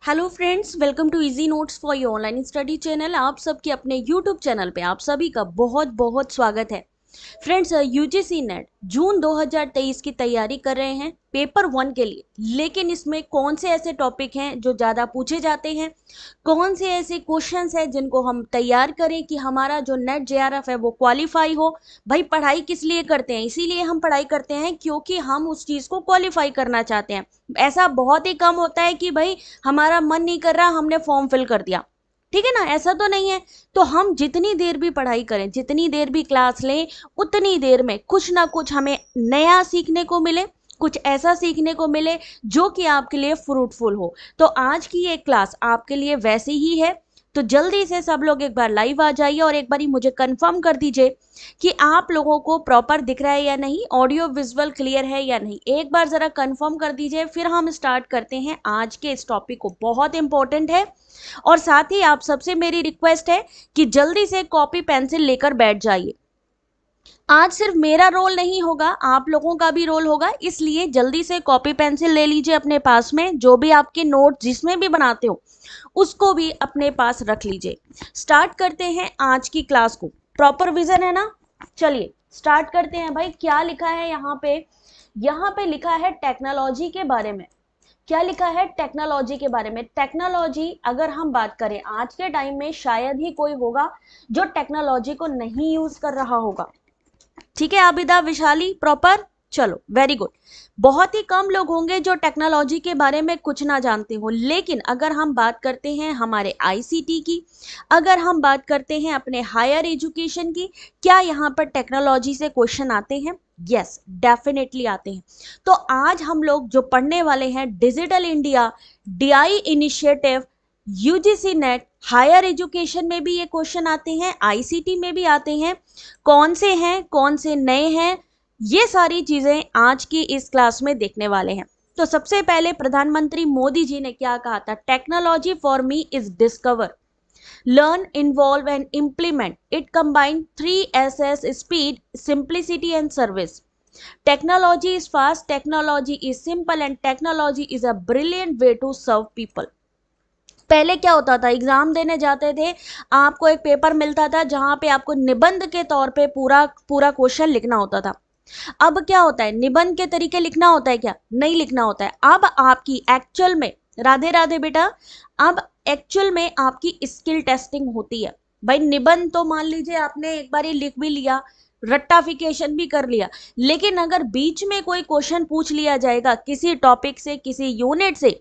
Hello friends, welcome to easy notes for your online study channel. आप सबके अपने YouTube channel पे आप सभी का बहुत बहुत स्वागत है। फ्रेंड्स, यूजीसी नेट जून 2023 की तैयारी कर रहे हैं पेपर 1 के लिए, लेकिन इसमें कौन से ऐसे टॉपिक हैं जो ज़्यादा पूछे जाते हैं, कौन से ऐसे क्वेश्चंस हैं जिनको हम तैयार करें कि हमारा जो नेट जेआरएफ है वो क्वालिफाई हो। भाई, पढ़ाई किस लिए करते हैं? इसीलिए हम पढ़ाई करते हैं क्योंकि हम उस चीज़ को क्वालिफाई करना चाहते हैं। ऐसा बहुत ही कम होता है कि भाई हमारा मन नहीं कर रहा, हमने फॉर्म फिल कर दिया, ठीक है ना, ऐसा तो नहीं है। तो हम जितनी देर भी पढ़ाई करें, जितनी देर भी क्लास लें, उतनी देर में कुछ ना कुछ हमें नया सीखने को मिले, कुछ ऐसा सीखने को मिले जो कि आपके लिए फ्रूटफुल हो। तो आज की ये क्लास आपके लिए वैसी ही है। तो जल्दी से सब लोग एक बार लाइव आ जाइए और एक बार मुझे कंफर्म कर दीजिए कि आप लोगों को प्रॉपर दिख रहा है या नहीं, ऑडियो विजुअल क्लियर है या नहीं। एक बार जरा कंफर्म कर दीजिए, फिर हम स्टार्ट करते हैं आज के इस टॉपिक को। बहुत इंपॉर्टेंट है। और साथ ही आप सबसे मेरी रिक्वेस्ट है कि जल्दी से कॉपी पेंसिल लेकर बैठ जाइए। आज सिर्फ मेरा रोल नहीं होगा, आप लोगों का भी रोल होगा, इसलिए जल्दी से कॉपी पेंसिल ले लीजिए अपने पास में। जो भी आपके नोट जिसमें भी बनाते हो उसको भी अपने पास रख लीजिए। स्टार्ट करते हैं आज की क्लास को। प्रॉपर विजन है ना? चलिए स्टार्ट करते हैं। भाई क्या लिखा है यहाँ पे? यहाँ पे लिखा है टेक्नोलॉजी के बारे में। क्या लिखा है? टेक्नोलॉजी के बारे में। टेक्नोलॉजी अगर हम बात करें आज के टाइम में, शायद ही कोई होगा जो टेक्नोलॉजी को नहीं यूज कर रहा होगा। ठीक है आबिदा, विशाली, प्रॉपर। चलो वेरी गुड। बहुत ही कम लोग होंगे जो टेक्नोलॉजी के बारे में कुछ ना जानते हो। लेकिन अगर हम बात करते हैं हमारे आईसीटी की, अगर हम बात करते हैं अपने हायर एजुकेशन की, क्या यहाँ पर टेक्नोलॉजी से क्वेश्चन आते हैं? यस, डेफिनेटली आते हैं। तो आज हम लोग जो पढ़ने वाले हैं, digital India DI initiative, UGC NET, higher education में भी ये क्वेश्चन आते हैं, आईसीटी में भी आते हैं। कौन से हैं, कौन से नए हैं, ये सारी चीजें आज की इस क्लास में देखने वाले हैं। तो सबसे पहले प्रधानमंत्री मोदी जी ने क्या कहा था? Technology for me is discover, learn, involve and implement. It combine 3 SS: speed, simplicity and service. Technology is fast, technology is simple and technology is a brilliant way to serve people. पहले क्या होता था? Exam देने जाते थे, आपको एक paper मिलता था जहां पे आपको निबंध के तौर पे पूरा पूरा क्वेश्चन लिखना होता था। अब क्या होता है? निबंध के तरीके लिखना होता है क्या? नहीं लिखना होता है। अब आपकी एक्चुअल में, राधे राधे बेटा, अब एक्चुअल में आपकी स्किल टेस्टिंग होती है। भाई निबंध तो मान लीजिए आपने एक बार लिख भी लिया, रट्टाफिकेशन भी कर लिया, लेकिन अगर बीच में कोई क्वेश्चन पूछ लिया जाएगा किसी टॉपिक से, किसी यूनिट से,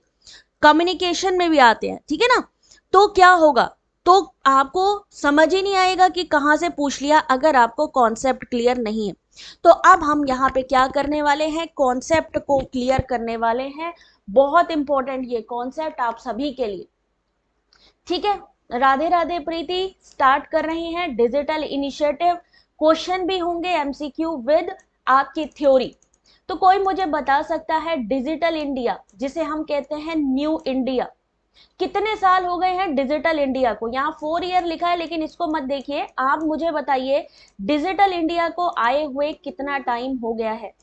कम्युनिकेशन में भी आते हैं, ठीक है ना, तो क्या होगा? तो आपको समझ ही नहीं आएगा कि कहां से पूछ लिया, अगर आपको कॉन्सेप्ट क्लियर नहीं है। तो अब हम यहाँ पे क्या करने वाले हैं? कॉन्सेप्ट को क्लियर करने वाले हैं। बहुत इंपॉर्टेंट ये कॉन्सेप्ट आप सभी के लिए, ठीक है। राधे राधे प्रीति, स्टार्ट कर रहे हैं डिजिटल इनिशिएटिव। क्वेश्चन भी होंगे एमसीक्यू विद आपकी थ्योरी। तो कोई मुझे बता सकता है डिजिटल इंडिया, जिसे हम कहते हैं न्यू इंडिया, कितने साल हो गए हैं डिजिटल इंडिया को? यहाँ 4 ईयर लिखा है, लेकिन इसको मत देखिए, आप मुझे बताइए डिजिटल इंडिया को आए हुए कितना टाइम हो गया है?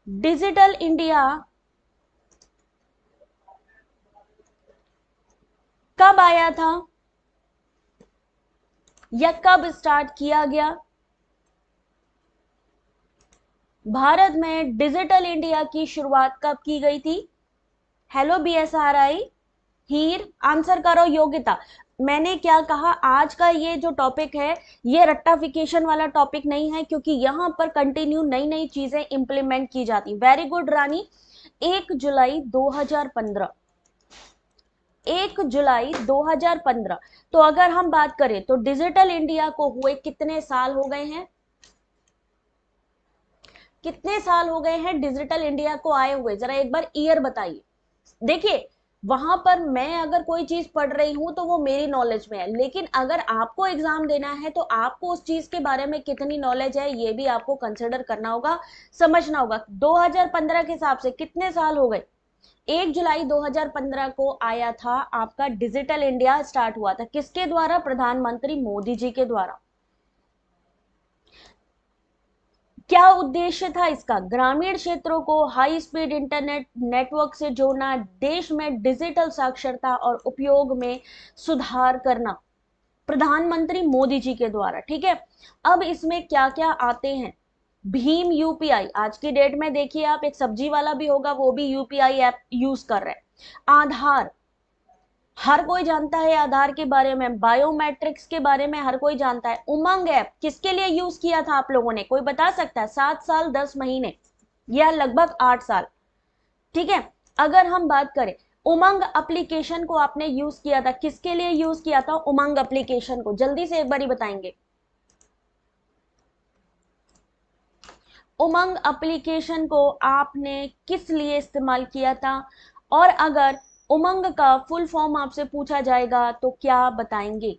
डिजिटल इंडिया कब आया था या कब स्टार्ट किया गया? भारत में डिजिटल इंडिया की शुरुआत कब की गई थी? हेलो BSRI, हीर, आंसर करो। योग्यता, मैंने क्या कहा? आज का ये जो टॉपिक है ये रट्टाफिकेशन वाला टॉपिक नहीं है, क्योंकि यहाँ पर कंटिन्यू नई नई चीजें इंप्लीमेंट की जाती। वेरी गुड रानी। 1 जुलाई 2015, 1 जुलाई 2015। तो अगर हम बात करें तो डिजिटल इंडिया को हुए कितने साल हो गए हैं? कितने साल हो गए हैं डिजिटल इंडिया को आए हुए? जरा एक बार ईयर बताइए। देखिए, वहां पर मैं अगर कोई चीज पढ़ रही हूं तो वो मेरी नॉलेज में है, लेकिन अगर आपको एग्जाम देना है तो आपको उस चीज के बारे में कितनी नॉलेज है ये भी आपको कंसिडर करना होगा, समझना होगा। 2015 के हिसाब से कितने साल हो गए? 1 जुलाई 2015 को आया था आपका डिजिटल इंडिया, स्टार्ट हुआ था किसके द्वारा? प्रधानमंत्री मोदी जी के द्वारा। क्या उद्देश्य था इसका? ग्रामीण क्षेत्रों को हाई स्पीड इंटरनेट नेटवर्क से जोड़ना, देश में डिजिटल साक्षरता और उपयोग में सुधार करना, प्रधानमंत्री मोदी जी के द्वारा। ठीक है, अब इसमें क्या क्या आते हैं? भीम यूपीआई, आज की डेट में देखिए आप, एक सब्जी वाला भी होगा वो भी यूपीआई ऐप यूज कर रहे हैं। आधार, हर कोई जानता है आधार के बारे में, बायोमेट्रिक्स के बारे में हर कोई जानता है। उमंग ऐप किसके लिए यूज किया था आप लोगों ने, कोई बता सकता है? 7 साल 10 महीने या लगभग 8 साल। ठीक है, अगर हम बात करें उमंग एप्लीकेशन को आपने यूज किया था, किसके लिए यूज किया था उमंग एप्लीकेशन को? जल्दी से एक बार बताएंगे। उमंग एप्लीकेशन को आपने किस लिए इस्तेमाल किया था? और अगर उमंग का फुल फॉर्म आपसे पूछा जाएगा तो क्या बताएंगे?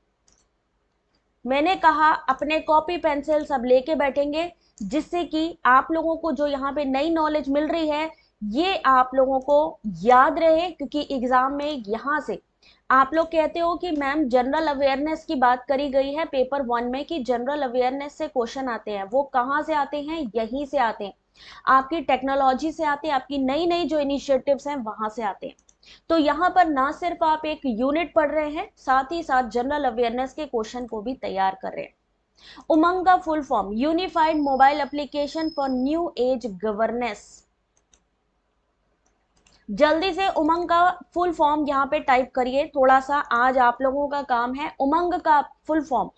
मैंने कहा अपने कॉपी पेंसिल सब लेके बैठेंगे, जिससे कि आप लोगों को जो यहाँ पे नई नॉलेज मिल रही है ये आप लोगों को याद रहे, क्योंकि एग्जाम में यहाँ से आप लोग कहते हो कि मैम जनरल अवेयरनेस की बात करी गई है पेपर 1 में कि जनरल अवेयरनेस से क्वेश्चन आते हैं, वो कहाँ से आते हैं? यहीं से आते हैं, आपकी टेक्नोलॉजी से आते हैं, आपकी नई नई जो इनिशिएटिव्स हैं वहां से आते हैं। तो यहाँ पर ना सिर्फ आप एक यूनिट पढ़ रहे हैं, साथ ही साथ जनरल अवेयरनेस के क्वेश्चन को भी तैयार कर रहे हैं। उमंग का full form unified mobile application for new age governance. जल्दी से उमंग का फुल फॉर्म यहाँ पे टाइप करिए, थोड़ा सा आज आप लोगों का काम है। उमंग का फुल फॉर्म,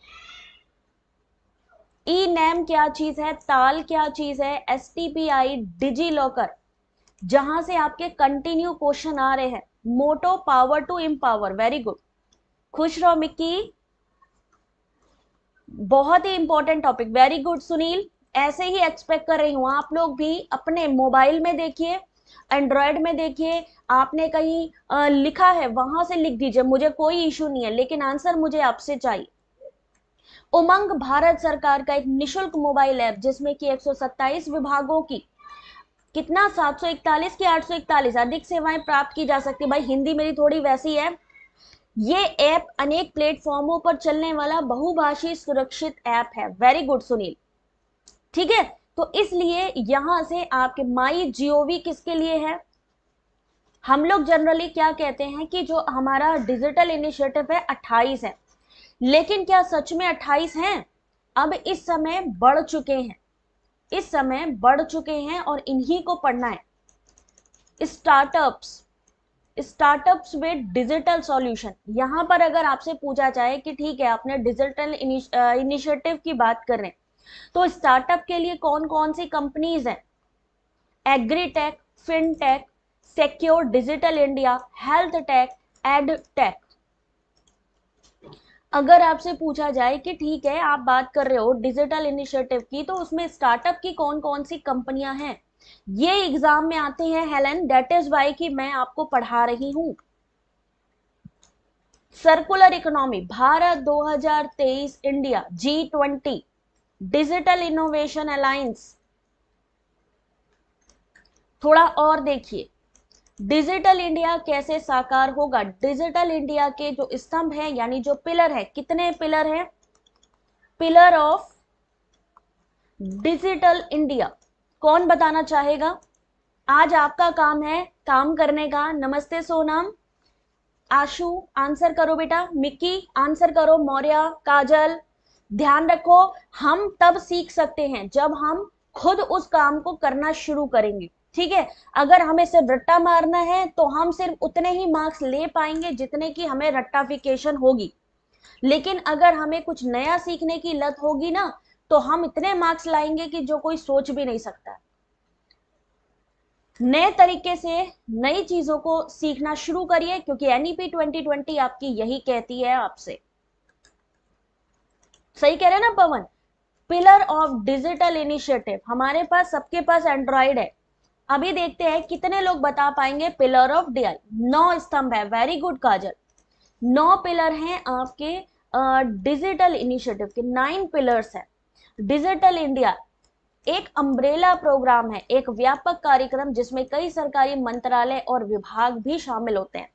ई नेम क्या चीज है, ताल क्या चीज है, एसटीपीआई डिजी लॉकर, जहां से आपके कंटिन्यू क्वेश्चन आ रहे हैं। Motto power to empower, very good, खुश रहो मिक्की, बहुत ही important topic, very good Sunil. ऐसे ही एक्सपेक्ट कर रही हूं आप लोग भी अपने मोबाइल में देखिए, एंड्रॉयड में देखिए, आपने कहीं लिखा है वहां से लिख दीजिए, मुझे कोई इशू नहीं है, लेकिन आंसर मुझे आपसे चाहिए। उमंग भारत सरकार का एक निशुल्क मोबाइल ऐप जिसमें कि 127 विभागों की कितना 741 की 841 अधिक सेवाएं प्राप्त की जा सकती है। भाई हिंदी मेरी थोड़ी वैसी है। ये ऐप अनेक प्लेटफॉर्मों पर चलने वाला बहुभाषी सुरक्षित ऐप है, वेरी गुड सुनील। ठीक है, तो इसलिए यहां से आपके माई जीओवी किसके लिए है? हम लोग जनरली क्या कहते हैं कि जो हमारा डिजिटल इनिशिएटिव है 28 है, लेकिन क्या सच में 28 हैं? अब इस समय बढ़ चुके हैं, इस समय बढ़ चुके हैं और इन्हीं को पढ़ना है। स्टार्टअप्स विद डिजिटल सॉल्यूशन, यहां पर अगर आपसे पूछा जाए कि ठीक है आपने डिजिटल इनिशिएटिव की बात कर रहे हैं, तो स्टार्टअप के लिए कौन कौन सी कंपनीज हैं? Agritech, fintech, secure digital India, health take, edtech. अगर आपसे पूछा जाए कि ठीक है आप बात कर रहे हो डिजिटल इनिशिएटिव की, तो उसमें स्टार्टअप की कौन कौन सी कंपनियां हैं, ये एग्जाम में आते हैं हेलेन, दैट इज वाई कि मैं आपको पढ़ा रही हूं। Circular economy, Bharat 2023, India, G20, digital innovation alliance. थोड़ा और देखिए, डिजिटल इंडिया कैसे साकार होगा? डिजिटल इंडिया के जो स्तंभ है यानी जो पिलर है, कितने पिलर है? पिलर ऑफ डिजिटल इंडिया, कौन बताना चाहेगा? आज आपका काम है काम करने का। नमस्ते सोनम, आशु आंसर करो बेटा, मिक्की आंसर करो, मौर्य, काजल, ध्यान रखो, हम तब सीख सकते हैं जब हम खुद उस काम को करना शुरू करेंगे। ठीक है, अगर हमें सिर्फ रट्टा मारना है तो हम सिर्फ उतने ही मार्क्स ले पाएंगे जितने की हमें रट्टाफिकेशन होगी, लेकिन अगर हमें कुछ नया सीखने की लत होगी ना, तो हम इतने मार्क्स लाएंगे कि जो कोई सोच भी नहीं सकता। नए तरीके से नई चीजों को सीखना शुरू करिए, क्योंकि एनईपी 2020 आपकी यही कहती है आपसे। सही कह रहे हैं ना पवन? पिलर ऑफ डिजिटल इनिशिएटिव, हमारे पास सबके पास एंड्रॉइड है। अभी देखते हैं कितने लोग बता पाएंगे पिलर ऑफ डीआई। 9 स्तंभ है, वेरी गुड काजल, 9 पिलर हैं आपके डिजिटल इनिशिएटिव के, 9 पिलर्स है। डिजिटल इंडिया एक अम्ब्रेला प्रोग्राम है, एक व्यापक कार्यक्रम जिसमें कई सरकारी मंत्रालय और विभाग भी शामिल होते हैं।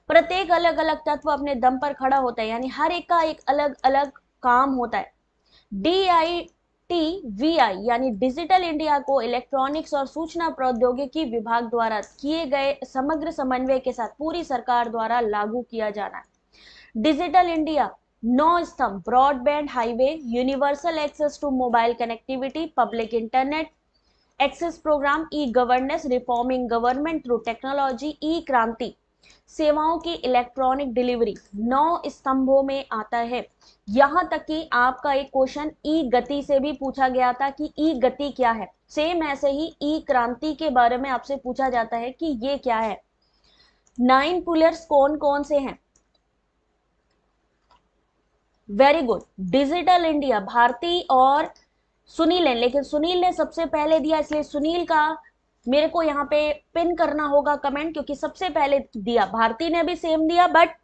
प्रत्येक अलग अलग तत्व अपने दम पर खड़ा होता है, यानी हर एक का एक अलग अलग काम होता है। DITIC DTVI यानी डिजिटल इंडिया को इलेक्ट्रॉनिक्स और सूचना प्रौद्योगिकी विभाग द्वारा किए गए समग्र समन्वय के साथ पूरी सरकार द्वारा लागू किया जाना है। डिजिटल इंडिया 9 स्तंभ broadband highway, universal access to mobile connectivity, public internet access programme, e governance, reforming government through technology, e Kranti, सेवाओं की इलेक्ट्रॉनिक डिलीवरी 9 स्तंभों में आता है। यहां तक कि आपका एक क्वेश्चन ई गति से भी पूछा गया था कि ई गति क्या है। सेम ऐसे ही ई क्रांति के बारे में आपसे पूछा जाता है कि ये क्या है। 9 पिलर्स कौन कौन से हैं? Very good, digital India Bharti और सुनील ने, लेकिन सुनील ने सबसे पहले दिया, इसलिए सुनील का मेरे को यहाँ पे पिन करना होगा कमेंट, क्योंकि सबसे पहले दिया। भारती ने भी सेम दिया, बट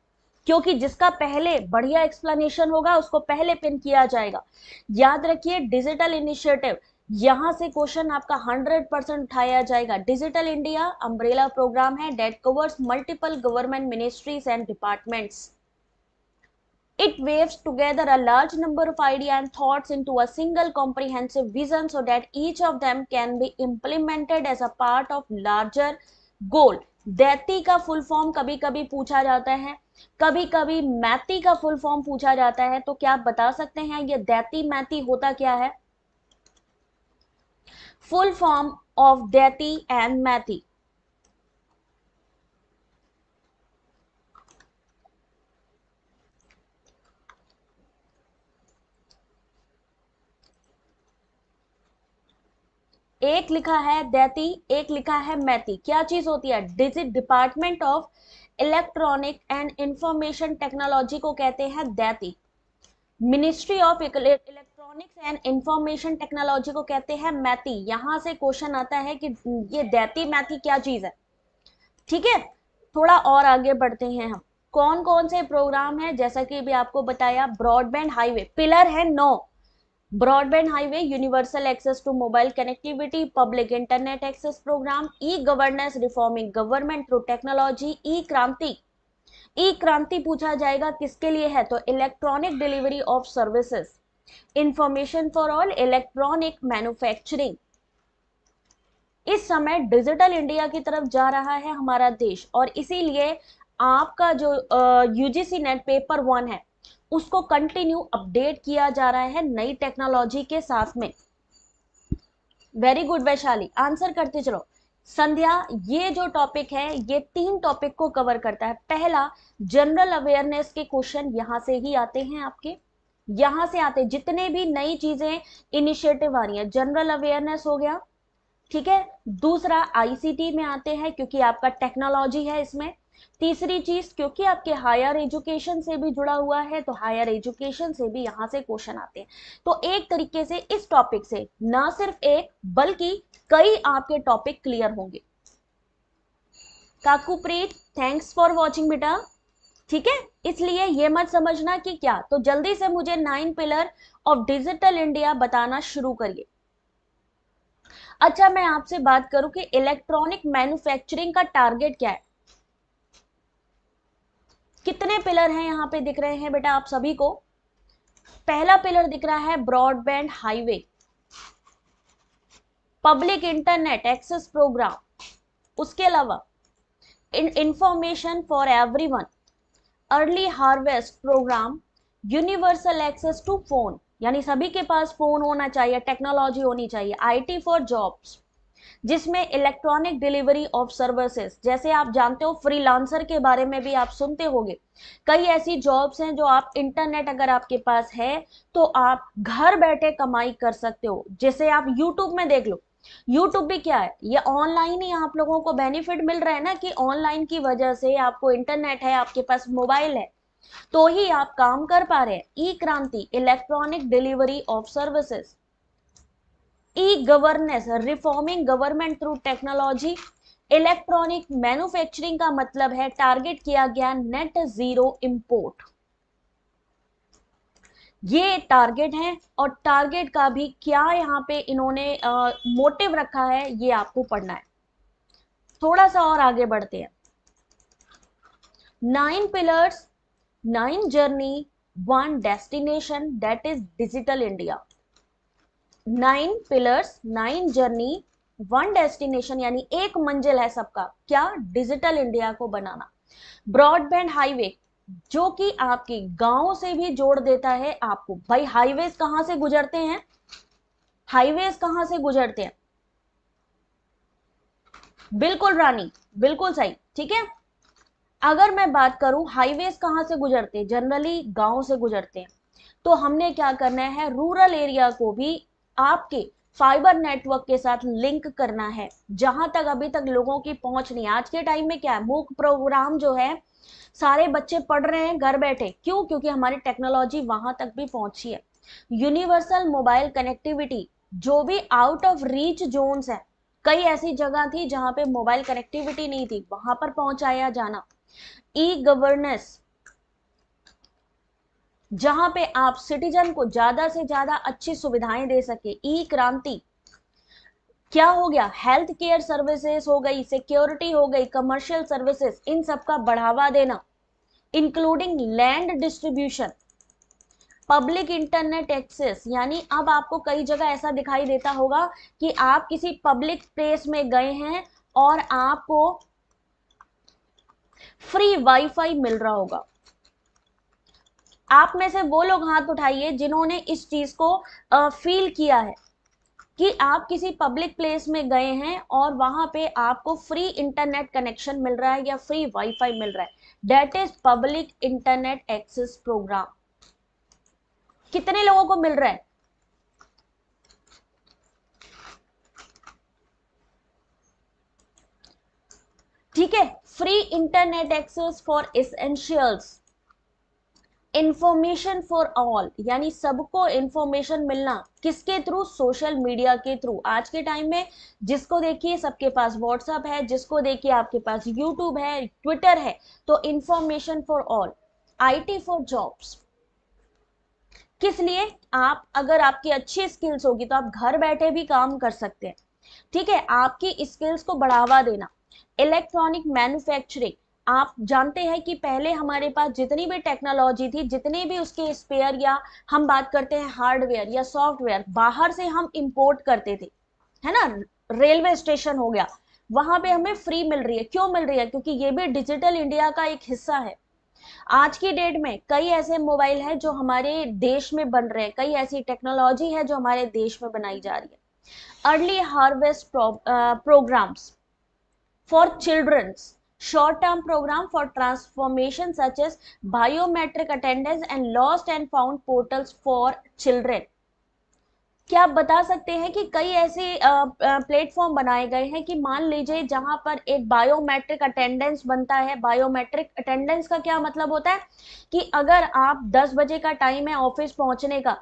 क्योंकि जिसका पहले बढ़िया एक्सप्लेनेशन होगा उसको पहले पिन किया जाएगा। याद रखिए डिजिटल इनिशिएटिव, यहां से क्वेश्चन आपका 100% उठाया जाएगा। डिजिटल इंडिया अम्ब्रेला प्रोग्राम है that covers multiple government ministries and departments. It waves together a large number of ideas and thoughts into a single comprehensive vision so that each of them can be implemented as a part of larger goal. दैती का full form कभी कभी पूछा जाता है, कभी कभी मैती का full form पूछा जाता है, तो क्या आप बता सकते हैं ये दैती मैती होता क्या है? Full form of DeitY and MeitY. एक लिखा है दैती, एक लिखा है मैती। क्या चीज होती है? Department of electronic and information technology को कहते हैं DeitY. Ministry of electronics and information technology को कहते हैं मैती। यहां से क्वेश्चन आता है कि ये दैती मैती क्या चीज है। ठीक है, थोड़ा और आगे बढ़ते हैं हम। कौन कौन से प्रोग्राम है? जैसा कि भी आपको बताया, ब्रॉडबैंड हाईवे पिलर है 9। Broadband highway, universal access to mobile connectivity, public internet access programme, e governance, reforming government through technology, e Kranti. E Kranti पूछा जाएगा किसके लिए है? तो electronic delivery of services, information for all, electronic manufacturing. इस समय digital India की तरफ जा रहा है हमारा देश, और इसीलिए आपका जो यूजीसी नेट पेपर 1 है उसको कंटिन्यू अपडेट किया जा रहा है नई टेक्नोलॉजी के साथ में। वेरी गुड वैशाली, आंसर करते चलो। संध्या, ये जो टॉपिक है ये 3 टॉपिक को कवर करता है। पहला, जनरल अवेयरनेस के क्वेश्चन यहां से ही आते हैं आपके, यहां से आते हैं जितने भी नई चीजें इनिशिएटिव आ रही है, जनरल अवेयरनेस हो गया। ठीक है, दूसरा आईसीटी में आते हैं क्योंकि आपका टेक्नोलॉजी है इसमें। तीसरी चीज, क्योंकि आपके हायर एजुकेशन से भी जुड़ा हुआ है तो हायर एजुकेशन से भी यहां से क्वेश्चन आते हैं। तो एक तरीके से इस टॉपिक से ना सिर्फ एक बल्कि कई आपके टॉपिक क्लियर होंगे। काकूप्रीत, थैंक्स फॉर वॉचिंग बेटा। ठीक है, इसलिए ये मत समझना कि क्या, तो जल्दी से मुझे 9 पिलर ऑफ डिजिटल इंडिया बताना शुरू करिए। अच्छा, मैं आपसे बात करूं कि इलेक्ट्रॉनिक मैन्युफैक्चरिंग का टारगेट क्या है। कितने पिलर हैं यहां पे दिख रहे हैं बेटा आप सभी को? पहला पिलर दिख रहा है broadband highway, public internet access programme, उसके अलावा information for everyone, early harvest programme, universal access to phone यानी सभी के पास फोन होना चाहिए, टेक्नोलॉजी होनी चाहिए, आईटी फॉर जॉब्स जिसमें इलेक्ट्रॉनिक डिलीवरी ऑफ सर्विसेज, जैसे आप जानते हो फ्रीलांसर के बारे में भी आप सुनते होंगे। कई ऐसी जॉब्स हैं जो आप इंटरनेट अगर आपके पास है तो आप घर बैठे कमाई कर सकते हो। जैसे आप यूट्यूब में देख लो, यूट्यूब भी क्या है, ये ऑनलाइन ही आप लोगों को बेनिफिट मिल रहा है ना, कि ऑनलाइन की वजह से आपको इंटरनेट है, आपके पास मोबाइल है, तो ही आप काम कर पा रहे हैं। ई क्रांति, electronic delivery of services, E governance, reforming government through technology, electronic manufacturing का मतलब है टारगेट किया गया नेट जीरो इंपोर्ट। ये टारगेट है, और टारगेट का भी क्या यहाँ पे इन्होंने मोटिव रखा है ये आपको पढ़ना है। थोड़ा सा और आगे बढ़ते हैं। 9 pillars, 9 journey, 1 destination, that is digital India. 9 pillars, 9 journey, 1 destination, यानी एक मंजिल है सबका, क्या? डिजिटल इंडिया को बनाना। ब्रॉडबैंड हाईवे, जो कि आपकी गांव से भी जोड़ देता है आपको। भाई हाईवेज कहां से गुजरते हैं? हाईवेज कहां से गुजरते हैं? बिल्कुल रानी, बिल्कुल सही, ठीक है। अगर मैं बात करूं हाईवेज कहां से गुजरते हैं, जनरली गांव से गुजरते हैं। तो हमने क्या करना है, रूरल एरिया को भी आपके फाइबर नेटवर्क के साथ लिंक करना है, जहां तक अभी तक लोगों की पहुंच नहीं। आज के टाइम में क्या है, मूक प्रोग्राम जो है सारे बच्चे पढ़ रहे हैं घर बैठे, क्यों? क्योंकि हमारी टेक्नोलॉजी वहां तक भी पहुंची है। यूनिवर्सल मोबाइल कनेक्टिविटी, जो भी आउट ऑफ रीच जोन्स है, कई ऐसी जगह थी जहां पे मोबाइल कनेक्टिविटी नहीं थी, वहां पर पहुंचाया जाना। ई गवर्नेंस, जहां पे आप सिटीजन को ज्यादा से ज्यादा अच्छी सुविधाएं दे सके। ई क्रांति, क्या हो गया? हेल्थ केयर सर्विसेज हो गई, सिक्योरिटी हो गई, कमर्शियल सर्विसेज, इन सब का बढ़ावा देना, including land distribution, public internet access. यानी अब आपको कई जगह ऐसा दिखाई देता होगा कि आप किसी पब्लिक प्लेस में गए हैं और आपको फ्री वाईफाई मिल रहा होगा। आप में से वो लोग हाथ उठाइए जिन्होंने इस चीज को फील किया है कि आप किसी पब्लिक प्लेस में गए हैं और वहां पे आपको फ्री इंटरनेट कनेक्शन मिल रहा है या फ्री वाईफाई मिल रहा है। That is public internet access programme. कितने लोगों को मिल रहा है? ठीक है, free internet access for essentials, information for all, यानी सबको इंफॉर्मेशन मिलना किसके थ्रू? सोशल मीडिया के थ्रू। आज के टाइम में जिसको देखिए सबके पास व्हाट्सएप है, जिसको देखिए आपके पास यूट्यूब है, ट्विटर है, तो information for all. IT for jobs, किस लिए? आप अगर आपकी अच्छी स्किल्स होगी तो आप घर बैठे भी काम कर सकते हैं, ठीक है, आपकी स्किल्स को बढ़ावा देना। इलेक्ट्रॉनिक मैन्युफैक्चरिंग, आप जानते हैं कि पहले हमारे पास जितनी भी टेक्नोलॉजी थी, जितने भी उसके स्पेयर, या हम बात करते हैं हार्डवेयर या सॉफ्टवेयर, बाहर से हम इंपोर्ट करते थे, है ना। रेलवे स्टेशन हो गया, वहां पे हमें फ्री मिल रही है। क्यों मिल रही है? क्योंकि ये भी डिजिटल इंडिया का एक हिस्सा है। आज की डेट में कई ऐसे मोबाइल हैं जो हमारे देश में बन रहे हैं, कई ऐसी टेक्नोलॉजी है जो हमारे देश में बनाई जा रही है। Early harvest programmes for childrens, short term program for transformation such as biometric attendance and lost and found portals for children। क्या आप बता सकते हैं कि कई ऐसे प्लेटफॉर्म बनाए गए हैं कि मान लीजिए जहां पर एक बायोमेट्रिक अटेंडेंस बनता है। बायोमेट्रिक अटेंडेंस का क्या मतलब होता है कि अगर आप 10 बजे का टाइम है ऑफिस पहुंचने का,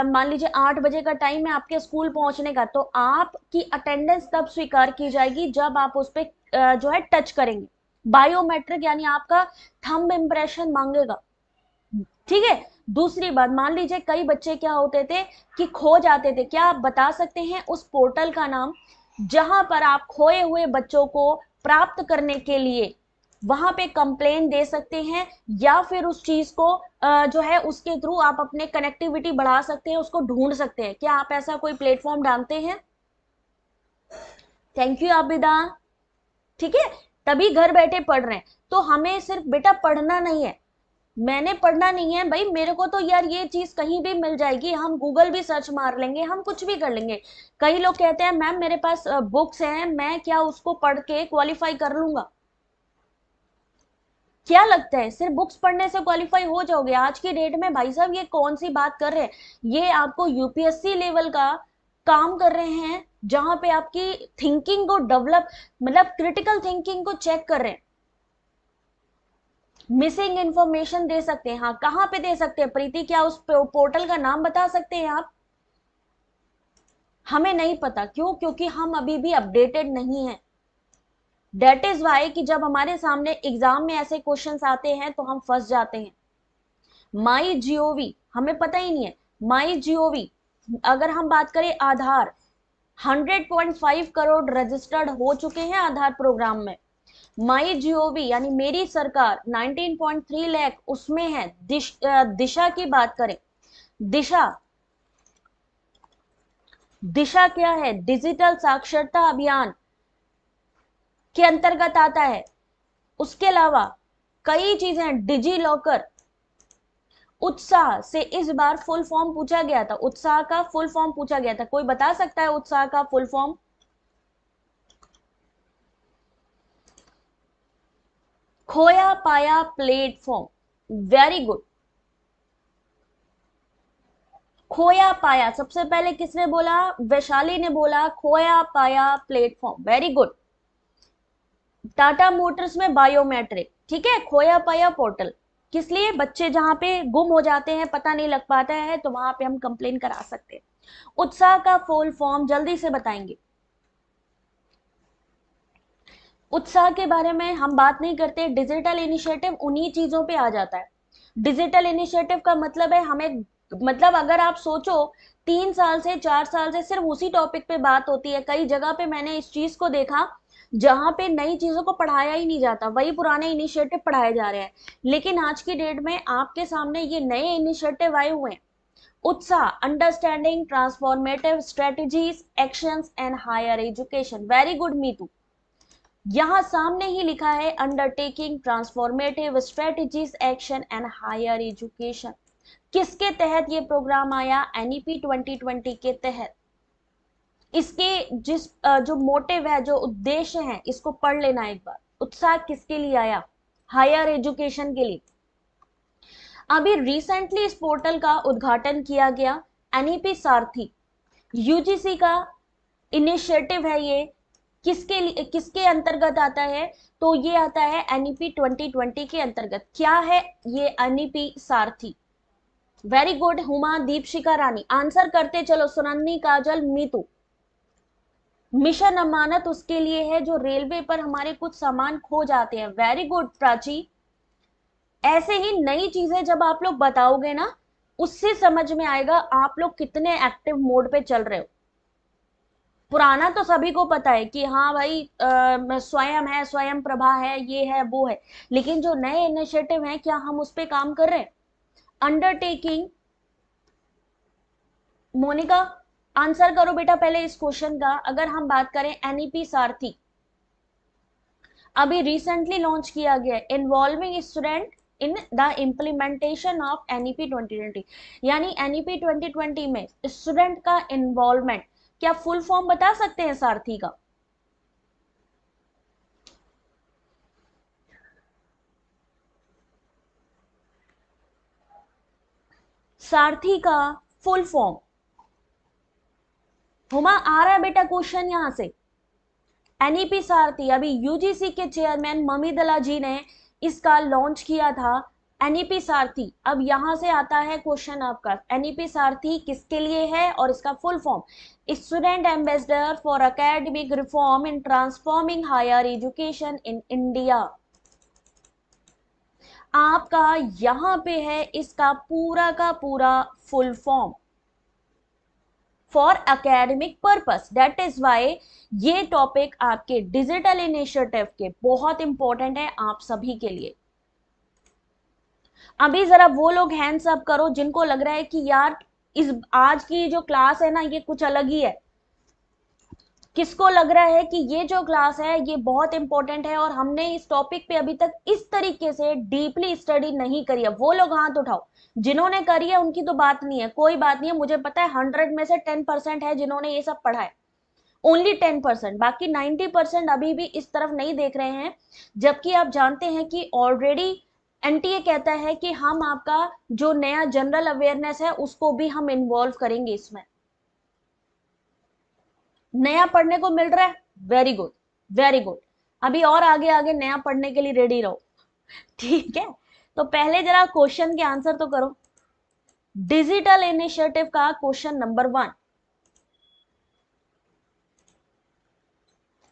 मान लीजिए 8 बजे का टाइम है आपके स्कूल पहुंचने का, तो आपकी अटेंडेंस तब स्वीकार की जाएगी जब आप उस पर जो है टच करेंगे। बायोमेट्रिक यानी आपका थंब इंप्रेशन मांगेगा, ठीक है। दूसरी बात, मान लीजिए कई बच्चे क्या होते थे कि खो जाते थे। क्या आप बता सकते हैं उस पोर्टल का नाम जहां पर आप खोए हुए बच्चों को प्राप्त करने के लिए वहां पे कंप्लेन दे सकते हैं, या फिर उस चीज को जो है उसके थ्रू आप अपने कनेक्टिविटी बढ़ा सकते हैं, उसको ढूंढ सकते हैं? क्या आप ऐसा कोई प्लेटफॉर्म जानते हैं? थैंक यू आबिदा, ठीक है। तभी घर बैठे पढ़ रहे हैं। तो हमें सिर्फ बेटा पढ़ना नहीं है, मैंने पढ़ना नहीं है भाई, मेरे को तो यार ये चीज कहीं भी मिल जाएगी, हम गूगल भी सर्च मार लेंगे, हम कुछ भी कर लेंगे। कई लोग कहते हैं मैम मेरे पास बुक्स हैं, मैं क्या उसको पढ़ के क्वालिफाई कर लूंगा? क्या लगता है सिर्फ बुक्स पढ़ने से क्वालिफाई हो जाओगे? आज की डेट में भाई साहब ये कौन सी बात कर रहे हैं? ये आपको यूपीएससी लेवल का काम कर रहे हैं, जहां पे आपकी थिंकिंग को डेवलप, मतलब क्रिटिकल थिंकिंग को चेक कर रहे हैं। मिसिंग इंफॉर्मेशन दे सकते हैं, हाँ कहाँ पे दे सकते हैं प्रीति? क्या उस पोर्टल का नाम बता सकते हैं आप? हमें नहीं पता, क्यों? क्योंकि हम अभी भी अपडेटेड नहीं है। दैट इज वाई कि जब हमारे सामने एग्जाम में ऐसे क्वेश्चंस आते हैं तो हम फंस जाते हैं। माई जीओवी हमें पता ही नहीं है। माई जीओवी, अगर हम बात करें आधार, 100.5 करोड़ रजिस्टर्ड हो चुके हैं आधार प्रोग्राम में। माई जीओवी यानी मेरी सरकार 19.3 लाख उसमें है। दिशा की बात करें, दिशा दिशा क्या है? डिजिटल साक्षरता अभियान के अंतर्गत आता है। उसके अलावा कई चीजें, डिजी लॉकर। उत्साह से इस बार फुल फॉर्म पूछा गया था, उत्साह का फुल फॉर्म पूछा गया था, कोई बता सकता है उत्साह का फुल फॉर्म? खोया पाया प्लेटफॉर्म, वेरी गुड। खोया पाया सबसे पहले किसने बोला? वैशाली ने बोला खोया पाया platform, very good. Tata Motors में बायोमेट्रिक, ठीक है, खोया पाया पोर्टल किस लिए? बच्चे जहां पे गुम हो जाते हैं, पता नहीं लग पाता है, तो वहां पे हम कंप्लेन करा सकते हैं। उत्साह का फुल फॉर्म जल्दी से बताएंगे। उत्साह के बारे में हम बात नहीं करते, डिजिटल इनिशिएटिव उन्हीं चीजों पे आ जाता है। डिजिटल इनिशिएटिव का मतलब है हमें, मतलब अगर आप सोचो 3 साल से 4 साल से सिर्फ उसी टॉपिक पे बात होती है। कई जगह पे मैंने इस चीज को देखा जहां पे नई चीजों को पढ़ाया ही नहीं जाता, वही पुराने इनिशिएटिव पढ़ाए जा रहे हैं। लेकिन आज की डेट में आपके सामने ये नए इनिशिएटिव आए हुए हैं। उत्साह, understanding transformative strategies actions and higher education, very good Meetu. यहां सामने ही लिखा है undertaking transformative strategies action and higher education. किसके तहत ये प्रोग्राम आया? एनईपी 2020 के तहत। इसके जो मोटिव है, जो उद्देश्य है, इसको पढ़ लेना एक बार। उत्साह किसके लिए आया? हायर एजुकेशन के लिए। अभी रिसेंटली इस पोर्टल का उद्घाटन किया गया। एनईपी सारथी यूजीसी का इनिशिएटिव है ये। किसके लिए, किसके अंतर्गत आता है? तो ये आता है एनईपी 2020 के अंतर्गत। क्या है ये एनईपी सारथी? वेरी गुड हुमा, दीपशिका रानी, आंसर करते चलो। सुनन्नी, काजल, मीतू। मिशन अमानत उसके लिए है जो रेलवे पर हमारे कुछ सामान खो जाते हैं, वेरी गुड प्राची। ऐसे ही नई चीजें जब आप लोग बताओगे ना, उससे समझ में आएगा आप लोग कितने एक्टिव मोड पे चल रहे हो। पुराना तो सभी को पता है कि हाँ भाई स्वयं है, स्वयं प्रभा है, ये है वो है, लेकिन जो नए इनिशिएटिव हैं क्या हम उस पर काम कर रहे हैं? अंडरटेकिंग, मोनिका आंसर करो बेटा पहले इस क्वेश्चन का। अगर हम बात करें एनईपी सारथी, अभी रिसेंटली लॉन्च किया गया, involving student in the implementation of NEP 2020, यानी एनईपी 2020 में स्टूडेंट का इन्वॉल्वमेंट। क्या फुल फॉर्म बता सकते हैं सारथी का? सारथी का फुल फॉर्म, हुमा आ रहा है बेटा क्वेश्चन यहां से। एनईपी सारथी अभी यूजीसी के चेयरमैन ममिदला जी ने इसका लॉन्च किया था। एनईपी सारथी, अब यहां से आता है क्वेश्चन आपका, एनईपी सारथी किसके लिए है और इसका full form? Student ambassador for academic reform in transforming higher education in India. आपका यहां पे है इसका पूरा का पूरा full form, for academic purpose. That is why ये टॉपिक आपके डिजिटल इनिशिएटिव के बहुत इंपॉर्टेंट है आप सभी के लिए। अभी जरा वो लोग हैंड्स अप करो जिनको लग रहा है कि यार इस आज की जो क्लास है ना ये कुछ अलग ही है। किसको लग रहा है कि ये जो क्लास है ये बहुत इंपॉर्टेंट है और हमने इस टॉपिक पे अभी तक इस तरीके से डीपली स्टडी नहीं करी है? वो लोग हाथ उठाओ। जिन्होंने करी है उनकी तो बात नहीं है, कोई बात नहीं है, मुझे पता है 100 में से 10% है जिन्होंने ये सब पढ़ा है, ओनली 10%, बाकी 90% अभी भी इस तरफ नहीं देख रहे हैं। जबकि आप जानते हैं कि ऑलरेडी एनटीए कहता है कि हम आपका जो नया जनरल अवेयरनेस है उसको भी हम इन्वॉल्व करेंगे इसमें। नया पढ़ने को मिल रहा है, वेरी गुड, वेरी गुड। अभी और आगे आगे नया पढ़ने के लिए रेडी रहो, ठीक है। तो पहले जरा क्वेश्चन के आंसर तो करो। डिजिटल इनिशिएटिव का क्वेश्चन नंबर 1,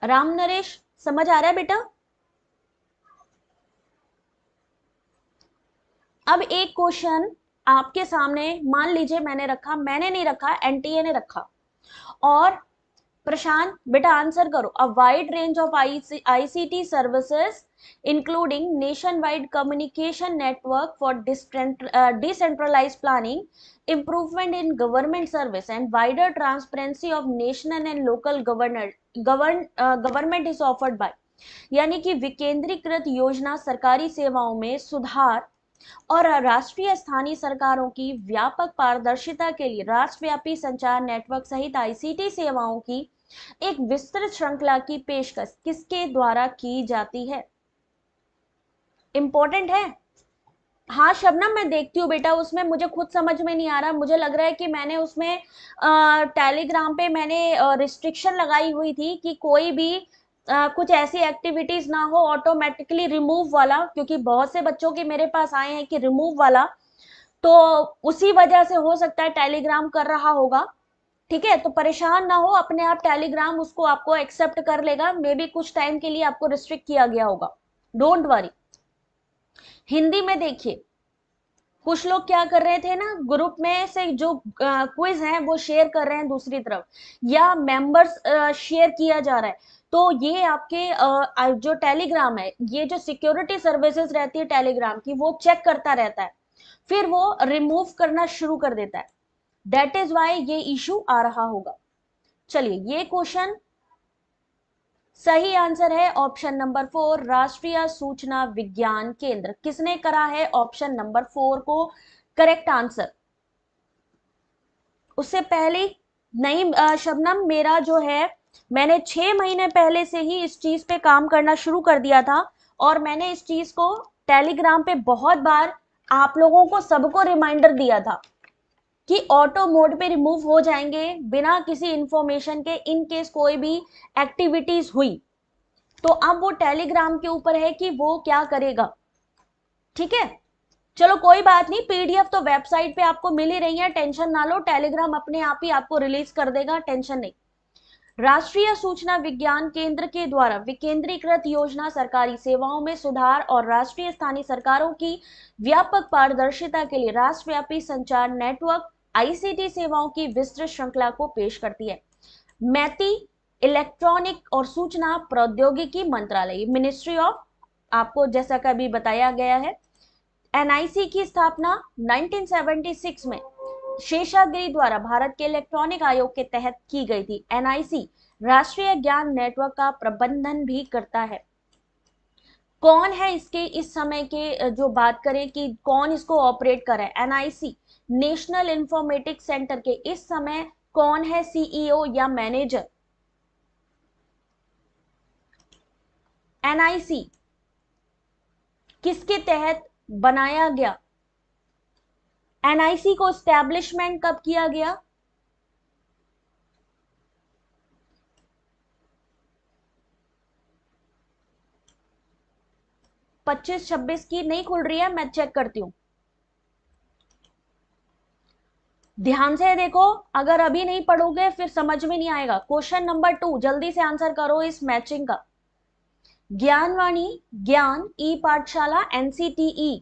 राम नरेश समझ आ रहा है बेटा? अब एक क्वेश्चन आपके सामने मान लीजिए मैंने रखा, मैंने नहीं रखा, एनटीए ने रखा, और प्रशांत बेटा आंसर करो। A wide range of ICT services including nationwide communication network for decentralised planning, improvement in government service and wider transparency of national and local government is offered by, यानी कि विकेंद्रीकृत योजना सरकारी सेवाओं में सुधार और राष्ट्रीय स्थानीय सरकारों की व्यापक पारदर्शिता के लिए राष्ट्रव्यापी संचार नेटवर्क सहित आईसीटी सेवाओं की एक विस्तृत श्रृंखला की पेशकश किसके द्वारा की जाती है? इंपॉर्टेंट है। हाँ शबनम मैं देखती हूँ बेटा, उसमें मुझे खुद समझ में नहीं आ रहा, मुझे लग रहा है कि मैंने उसमें टेलीग्राम पे मैंने रिस्ट्रिक्शन लगाई हुई थी कि कोई भी कुछ ऐसी एक्टिविटीज ना हो ऑटोमेटिकली रिमूव वाला, क्योंकि बहुत से बच्चों के मेरे पास आए हैं कि रिमूव वाला, तो उसी वजह से हो सकता है टेलीग्राम कर रहा होगा। ठीक है, तो परेशान ना हो, अपने आप टेलीग्राम उसको आपको एक्सेप्ट कर लेगा, मे बी कुछ टाइम के लिए आपको रिस्ट्रिक्ट किया गया होगा, डोंट वरी। हिंदी में देखिए, कुछ लोग क्या कर रहे थे ना, ग्रुप में से जो क्विज हैं वो शेयर कर रहे हैं दूसरी तरफ, या मेंबर्स शेयर किया जा रहा है, तो ये आपके जो टेलीग्राम है, ये जो सिक्योरिटी सर्विसेज रहती है टेलीग्राम की, वो चेक करता रहता है, फिर वो रिमूव करना शुरू कर देता है, दैट इज वाई ये इशू आ रहा होगा। चलिए, ये क्वेश्चन सही आंसर है ऑप्शन नंबर 4, राष्ट्रीय सूचना विज्ञान केंद्र। किसने करा है ऑप्शन नंबर 4 को करेक्ट आंसर? उससे पहले नहीं शबनम, मेरा जो है मैंने 6 महीने पहले से ही इस चीज पे काम करना शुरू कर दिया था, और मैंने इस चीज को टेलीग्राम पे बहुत बार आप लोगों को सबको रिमाइंडर दिया था कि ऑटो मोड पे रिमूव हो जाएंगे बिना किसी इंफॉर्मेशन के, इन केस कोई भी एक्टिविटीज हुई। तो अब वो टेलीग्राम के ऊपर है कि वो क्या करेगा। ठीक है, चलो कोई बात नहीं, पीडीएफ तो वेबसाइट पे आपको मिल ही रही है, टेंशन ना लो, टेलीग्राम अपने आप ही आपको रिलीज कर देगा, टेंशन नहीं। राष्ट्रीय सूचना विज्ञान केंद्र के द्वारा विकेंद्रीकृत योजना सरकारी सेवाओं में सुधार और राष्ट्रीय स्थानीय सरकारों की व्यापक पारदर्शिता के लिए राष्ट्रव्यापी संचार नेटवर्क आईसीटी सेवाओं की विस्तृत श्रृंखला को पेश करती है। मैती इलेक्ट्रॉनिक और सूचना प्रौद्योगिकी मंत्रालय, मिनिस्ट्री ऑफ, आपको जैसा कि अभी बताया गया है। एनआईसी की स्थापना 1976 में शेषाद्रि द्वारा भारत के इलेक्ट्रॉनिक आयोग के तहत की गई थी। एनआईसी राष्ट्रीय ज्ञान नेटवर्क का प्रबंधन भी करता है। कौन है इसके इस समय के जो बात करें कि कौन इसको ऑपरेट कर रहा है, एनआईसी नेशनल इंफॉर्मेटिक्स सेंटर के इस समय कौन है सीईओ या मैनेजर? एनआईसी किसके तहत बनाया गया? एनआईसी को एस्टैब्लिशमेंट कब किया गया? पच्चीस 26 की नहीं खुल रही है, मैं चेक करती हूं, ध्यान से देखो, अगर अभी नहीं पढ़ोगे फिर समझ में नहीं आएगा। क्वेश्चन नंबर 2 जल्दी से आंसर करो इस मैचिंग का। ज्ञानवाणी, ज्ञान, ई पाठशाला, एनसीटीई।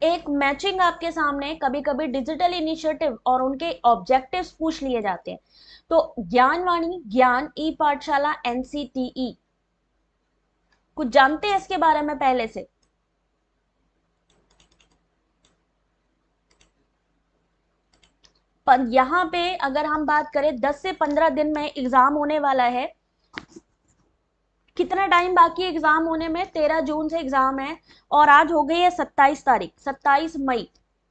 एक मैचिंग आपके सामने, कभी कभी डिजिटल इनिशिएटिव और उनके ऑब्जेक्टिव्स पूछ लिए जाते हैं, तो ज्ञानवाणी, ज्ञान, ई पाठशाला, एनसीटीई, कुछ जानते हैं इसके बारे में पहले से? पर यहां पे अगर हम बात करें 10 से 15 दिन में एग्जाम होने वाला है। कितना टाइम बाकी है एग्जाम होने में? 13 जून से एग्जाम है, और आज हो गई है 27 तारीख, 27 मई,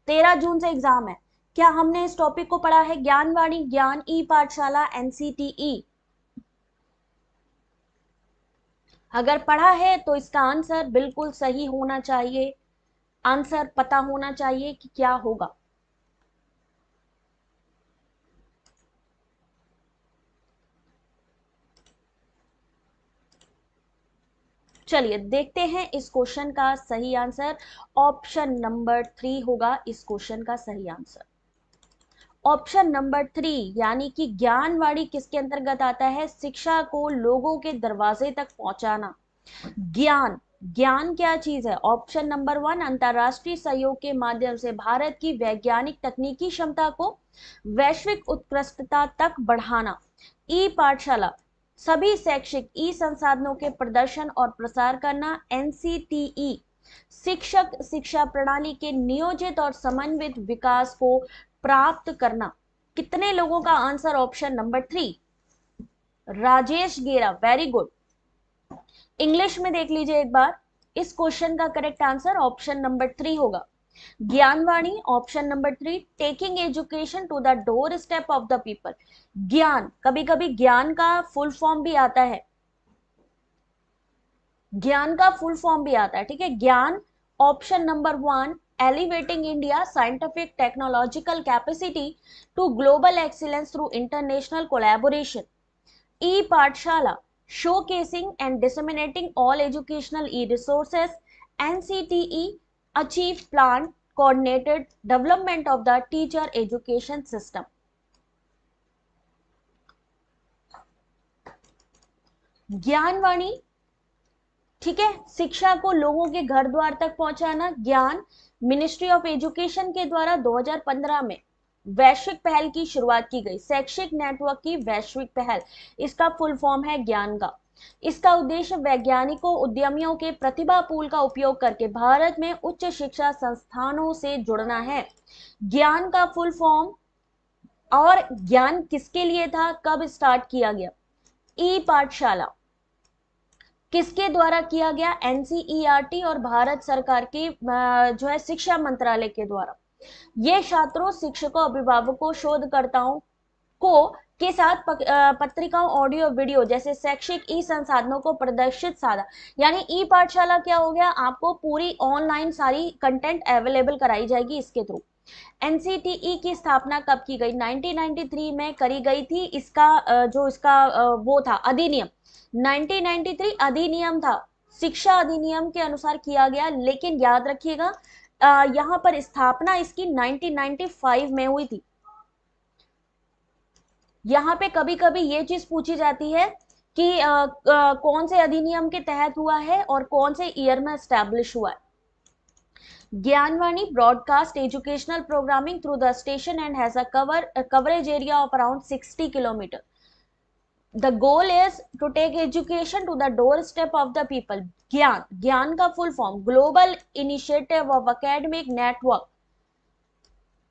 13 जून से एग्जाम है। क्या हमने इस टॉपिक को पढ़ा है? ज्ञानवाणी, ज्ञान, ई पाठशाला, एनसीटीई। अगर पढ़ा है तो इसका आंसर बिल्कुल सही होना चाहिए, आंसर पता होना चाहिए कि क्या होगा। चलिए देखते हैं इस क्वेश्चन का सही आंसर। ऑप्शन नंबर 3 होगा इस क्वेश्चन का सही आंसर। ऑप्शन नंबर 3 यानी कि ज्ञानवाणी किसके अंतर्गत आता है? शिक्षा को लोगों के दरवाजे तक पहुंचाना। ज्ञान, ज्ञान क्या चीज है? ऑप्शन नंबर 1 अंतरराष्ट्रीय सहयोग के माध्यम से भारत की वैज्ञानिक तकनीकी क्षमता को वैश्विक उत्कृष्टता तक बढ़ाना। ई पाठशाला, सभी शैक्षिक ई संसाधनों के प्रदर्शन और प्रसार करना। एनसीटीई, शिक्षक शिक्षा प्रणाली के नियोजित और समन्वित विकास को प्राप्त करना। कितने लोगों का आंसर ऑप्शन नंबर 3? राजेश गेरा, वेरी गुड। इंग्लिश में देख लीजिए एक बार, इस क्वेश्चन का करेक्ट आंसर ऑप्शन नंबर 3 होगा। Gyanvani option number 3, taking education to the doorstep of the people. Gyan, कभी कभी ज्ञान का फुल फॉर्म भी आता है, ज्ञान का फुल फॉर्म भी आता है, ठीक है। Gyan option number 1, elevating India scientific technological capacity to global excellence through international collaboration. E Pathshala, showcasing and disseminating all educational e-resources. NCTE, achieve planned coordinated development of the teacher education system. Gyanvani, ठीक है, शिक्षा को लोगों के घर द्वार तक पहुंचाना। ज्ञान, मिनिस्ट्री ऑफ एजुकेशन के द्वारा 2015 में वैश्विक पहल की शुरुआत की गई, शैक्षिक नेटवर्क की वैश्विक पहल, इसका फुल फॉर्म है ज्ञान का। इसका उद्देश्य वैज्ञानिकों उद्यमियों के प्रतिभा पूल का उपयोग करके भारत में उच्च शिक्षा संस्थानों से जुड़ना है। ज्ञान का फुल फॉर्म और ज्ञान किसके लिए था, कब स्टार्ट किया गया? ई पाठशाला किसके द्वारा किया गया? एनसीईआरटी और भारत सरकार की जो है शिक्षा मंत्रालय के द्वारा। ये छात्रों, शिक्षकों, अभिभावकों, शोधकर्ताओं को के साथ पत्रिकाओं, ऑडियो, वीडियो जैसे शैक्षिक ई संसाधनों को प्रदर्शित साधा। यानी ई पाठशाला क्या हो गया? आपको पूरी ऑनलाइन सारी कंटेंट अवेलेबल कराई जाएगी इसके थ्रू। एनसीटीई की स्थापना कब की गई? 1993 में करी गई थी। इसका जो इसका वो था अधिनियम, 1993 अधिनियम था, शिक्षा अधिनियम के अनुसार किया गया। लेकिन याद रखिएगा यहाँ पर स्थापना इसकी 1995 में हुई थी। यहाँ पे कभी कभी ये चीज पूछी जाती है कि कौन से अधिनियम के तहत हुआ है और कौन से ईयर में एस्टैब्लिश हुआ है। Gyanvani broadcast educational programming through the station and has a coverage area of around 60 kilometre. The goal is to take education to the doorstep of the people. ज्ञान, ज्ञान का full form global initiative of academic network,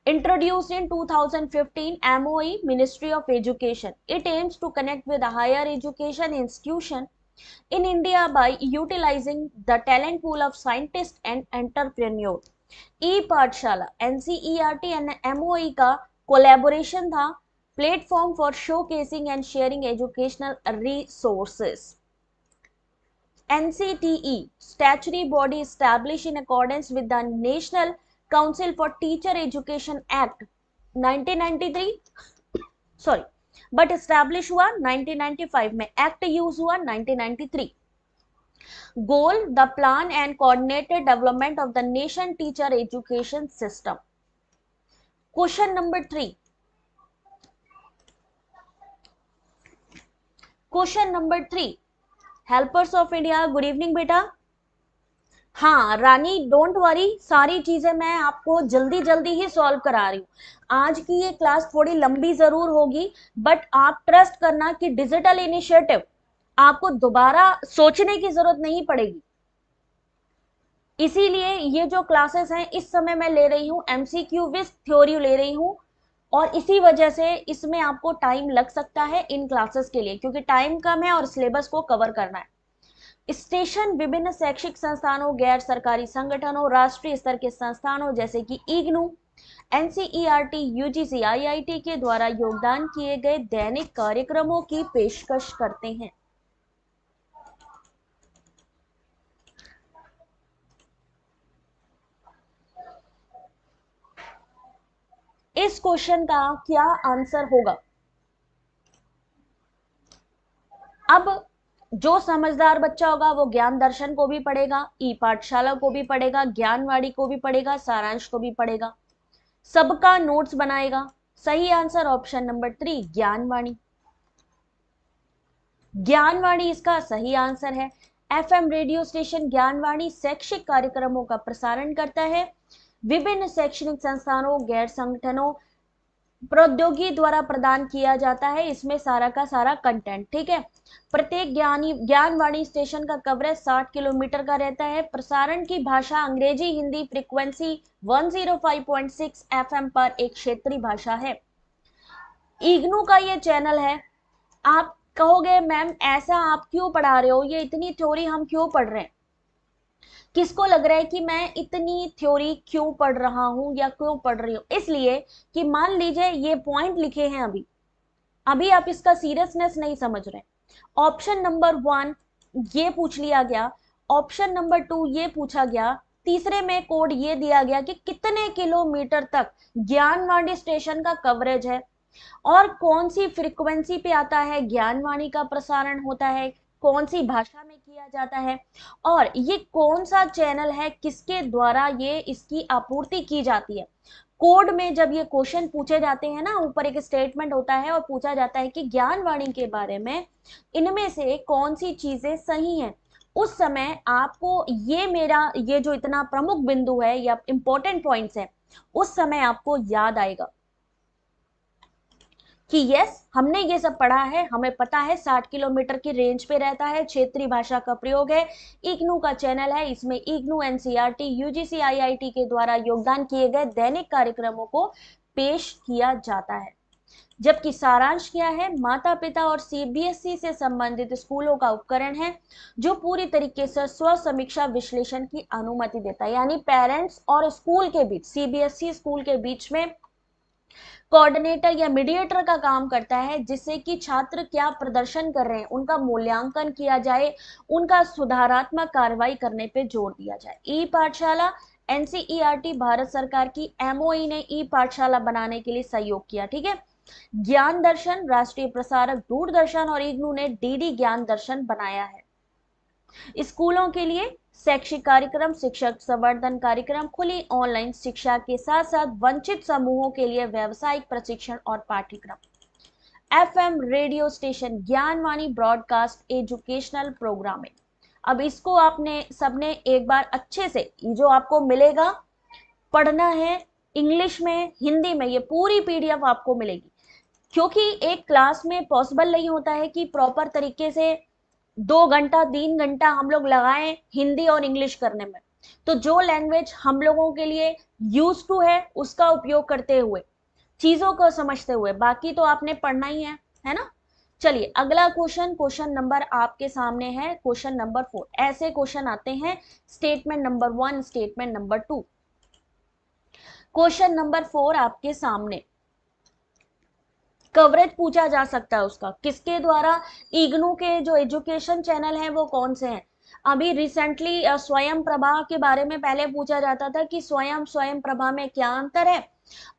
introduced in 2015, MOE, Ministry of Education. It aims to connect with a higher education institution in India by utilizing the talent pool of scientists and entrepreneurs. E-पाठशाला, NCERT and MOE का collaboration था, platform for showcasing and sharing educational resources. NCTE, statutory body established in accordance with the National Council for Teacher Education Act 1993, sorry, but establish हुआ 1995 में, act use हुआ 1993। Goal, the plan and coordinated development of the nation teacher education system. Question number 3, question number 3, helpers of India, good evening बेटा। हाँ रानी, don't worry, सारी चीजें मैं आपको जल्दी जल्दी ही सॉल्व करा रही हूँ। आज की ये क्लास थोड़ी लंबी जरूर होगी, बट आप ट्रस्ट करना कि डिजिटल इनिशिएटिव आपको दोबारा सोचने की जरूरत नहीं पड़ेगी। इसीलिए ये जो क्लासेस हैं इस समय मैं ले रही हूँ एमसीक्यू विद थ्योरी ले रही हूँ, और इसी वजह से इसमें आपको टाइम लग सकता है इन क्लासेस के लिए, क्योंकि टाइम कम है और सिलेबस को कवर करना है। स्टेशन विभिन्न शैक्षिक संस्थानों, गैर सरकारी संगठनों, राष्ट्रीय स्तर के संस्थानों जैसे कि इग्नू, एनसीईआरटी, यूजीसी, आईआईटी के द्वारा योगदान किए गए दैनिक कार्यक्रमों की पेशकश करते हैं। इस क्वेश्चन का क्या आंसर होगा? अब जो समझदार बच्चा होगा वो ज्ञान दर्शन को भी पढ़ेगा, ई पाठशाला को भी पढ़ेगा, ज्ञानवाणी को भी पढ़ेगा, सारांश को भी पढ़ेगा, सबका नोट्स बनाएगा, सही answer option number 3 Gyanvani. Gyanvani इसका सही आंसर है। एफएम रेडियो स्टेशन ज्ञानवाणी शैक्षिक कार्यक्रमों का प्रसारण करता है। विभिन्न शैक्षणिक संस्थानों, गैर संगठनों, प्रौद्योगिकी द्वारा प्रदान किया जाता है इसमें सारा का सारा कंटेंट, ठीक है। प्रत्येक ज्ञानवाणी स्टेशन का कवरेज 60 किलोमीटर का रहता है। प्रसारण की भाषा अंग्रेजी हिंदी, फ्रीक्वेंसी 105.6 एफएम पर एक क्षेत्रीय भाषा है। इग्नू का ये चैनल है। आप कहोगे मैम ऐसा आप क्यों पढ़ा रहे हो, ये इतनी थ्योरी हम क्यों पढ़ रहे हैं? किसको लग रहा है कि मैं इतनी थ्योरी क्यों पढ़ रहा हूं या क्यों पढ़ रही हूं? इसलिए कि मान लीजिए ये पॉइंट लिखे हैं, अभी अभी आप इसका सीरियसनेस नहीं समझ रहे। ऑप्शन नंबर 1 ये पूछ लिया गया, ऑप्शन नंबर 2 ये पूछा गया, तीसरे में कोड ये दिया गया कि कितने किलोमीटर तक ज्ञानवाणी स्टेशन का कवरेज है और कौन सी फ्रीक्वेंसी पे आता है, ज्ञानवाणी का प्रसारण होता है, कौन सी भाषा में किया जाता है और ये कौन सा चैनल है, किसके द्वारा ये इसकी आपूर्ति की जाती है। कोड में जब ये क्वेश्चन पूछे जाते हैं ना, ऊपर एक स्टेटमेंट होता है और पूछा जाता है कि ज्ञानवाणी के बारे में इनमें से कौन सी चीजें सही हैं, उस समय आपको ये मेरा ये जो इतना प्रमुख बिंदु है या इंपॉर्टेंट पॉइंट्स है, उस समय आपको याद आएगा कि यस हमने ये सब पढ़ा है, हमें पता है 60 किलोमीटर की रेंज पे रहता है, क्षेत्रीय भाषा का प्रयोग है, इग्नू का चैनल है, इसमें इग्नू, एनसीईआरटी, यूजीसी, आईआईटी के द्वारा योगदान किए गए दैनिक कार्यक्रमों को पेश किया जाता है। जबकि सारांश क्या है, माता पिता और सीबीएसई से संबंधित स्कूलों का उपकरण है जो पूरी तरीके से स्व समीक्षा विश्लेषण की अनुमति देता है, यानी पेरेंट्स और स्कूल के बीच, सीबीएसई स्कूल के बीच में कोऑर्डिनेटर या मीडिएटर का काम करता है, जिससे कि छात्र क्या प्रदर्शन कर रहे हैं उनका मूल्यांकन किया जाए, उनका सुधारात्मक कार्रवाई करने पे जोर दिया जाए। ई पाठशाला, एनसीईआरटी भारत सरकार की एमओई ने ई पाठशाला बनाने के लिए सहयोग किया, ठीक है। ज्ञान दर्शन राष्ट्रीय प्रसारक दूरदर्शन और इग्नू ने डीडी ज्ञान दर्शन बनाया है। स्कूलों के लिए शैक्षिक कार्यक्रम, शिक्षक संवर्धन कार्यक्रम, खुली ऑनलाइन शिक्षा के साथ साथ वंचित समूहों के लिए व्यावसायिक प्रशिक्षण और पाठ्यक्रम। FM radio station Gyanvani broadcast educational programming. अब इसको आपने सबने एक बार अच्छे से, जो आपको मिलेगा पढ़ना है इंग्लिश में, हिंदी में, ये पूरी पीडीएफ आपको मिलेगी, क्योंकि एक क्लास में पॉसिबल नहीं होता है कि प्रॉपर तरीके से 2 घंटा 3 घंटा हम लोग लगाएं हिंदी और इंग्लिश करने में। तो जो लैंग्वेज हम लोगों के लिए यूज टू है उसका उपयोग करते हुए, चीजों को समझते हुए, बाकी तो आपने पढ़ना ही है ना। चलिए अगला क्वेश्चन, क्वेश्चन नंबर आपके सामने है, क्वेश्चन नंबर 4। ऐसे क्वेश्चन आते हैं statement number 1, statement number 2। Question number 4 आपके सामने, कवरेज पूछा जा सकता है उसका, किसके द्वारा, इग्नू के जो एजुकेशन चैनल है वो कौन से हैं। अभी रिसेंटली स्वयं प्रभा के बारे में पहले पूछा जाता था कि स्वयं प्रभा में क्या अंतर है।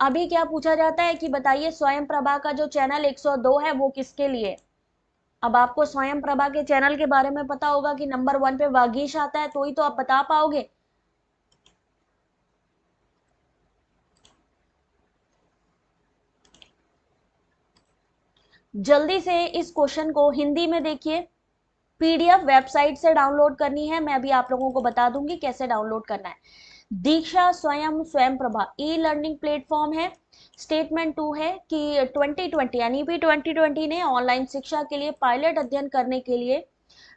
अभी क्या पूछा जाता है कि बताइए स्वयं प्रभा का जो चैनल 102 है वो किसके लिए। अब आपको स्वयं प्रभा के चैनल के बारे में पता होगा कि नंबर 1 पे वागीश आता है, तो ही तो आप बता पाओगे। जल्दी से इस क्वेश्चन को हिंदी में देखिए, पीडीएफ वेबसाइट से डाउनलोड करनी है, मैं अभी आप लोगों को बता दूंगी कैसे डाउनलोड करना है। दीक्षा स्वयं प्रभा ई लर्निंग प्लेटफॉर्म है। स्टेटमेंट 2 है कि 2020 यानी भी 2020 ने ऑनलाइन शिक्षा के लिए पायलट अध्ययन करने के लिए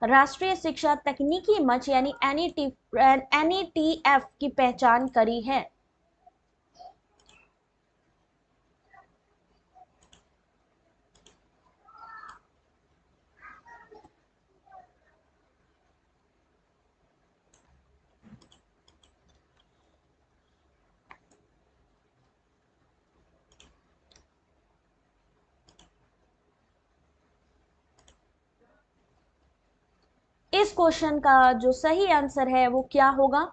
राष्ट्रीय शिक्षा तकनीकी मंच यानी एनईटीएफ की पहचान करी है। इस क्वेश्चन का जो सही आंसर है वो क्या होगा,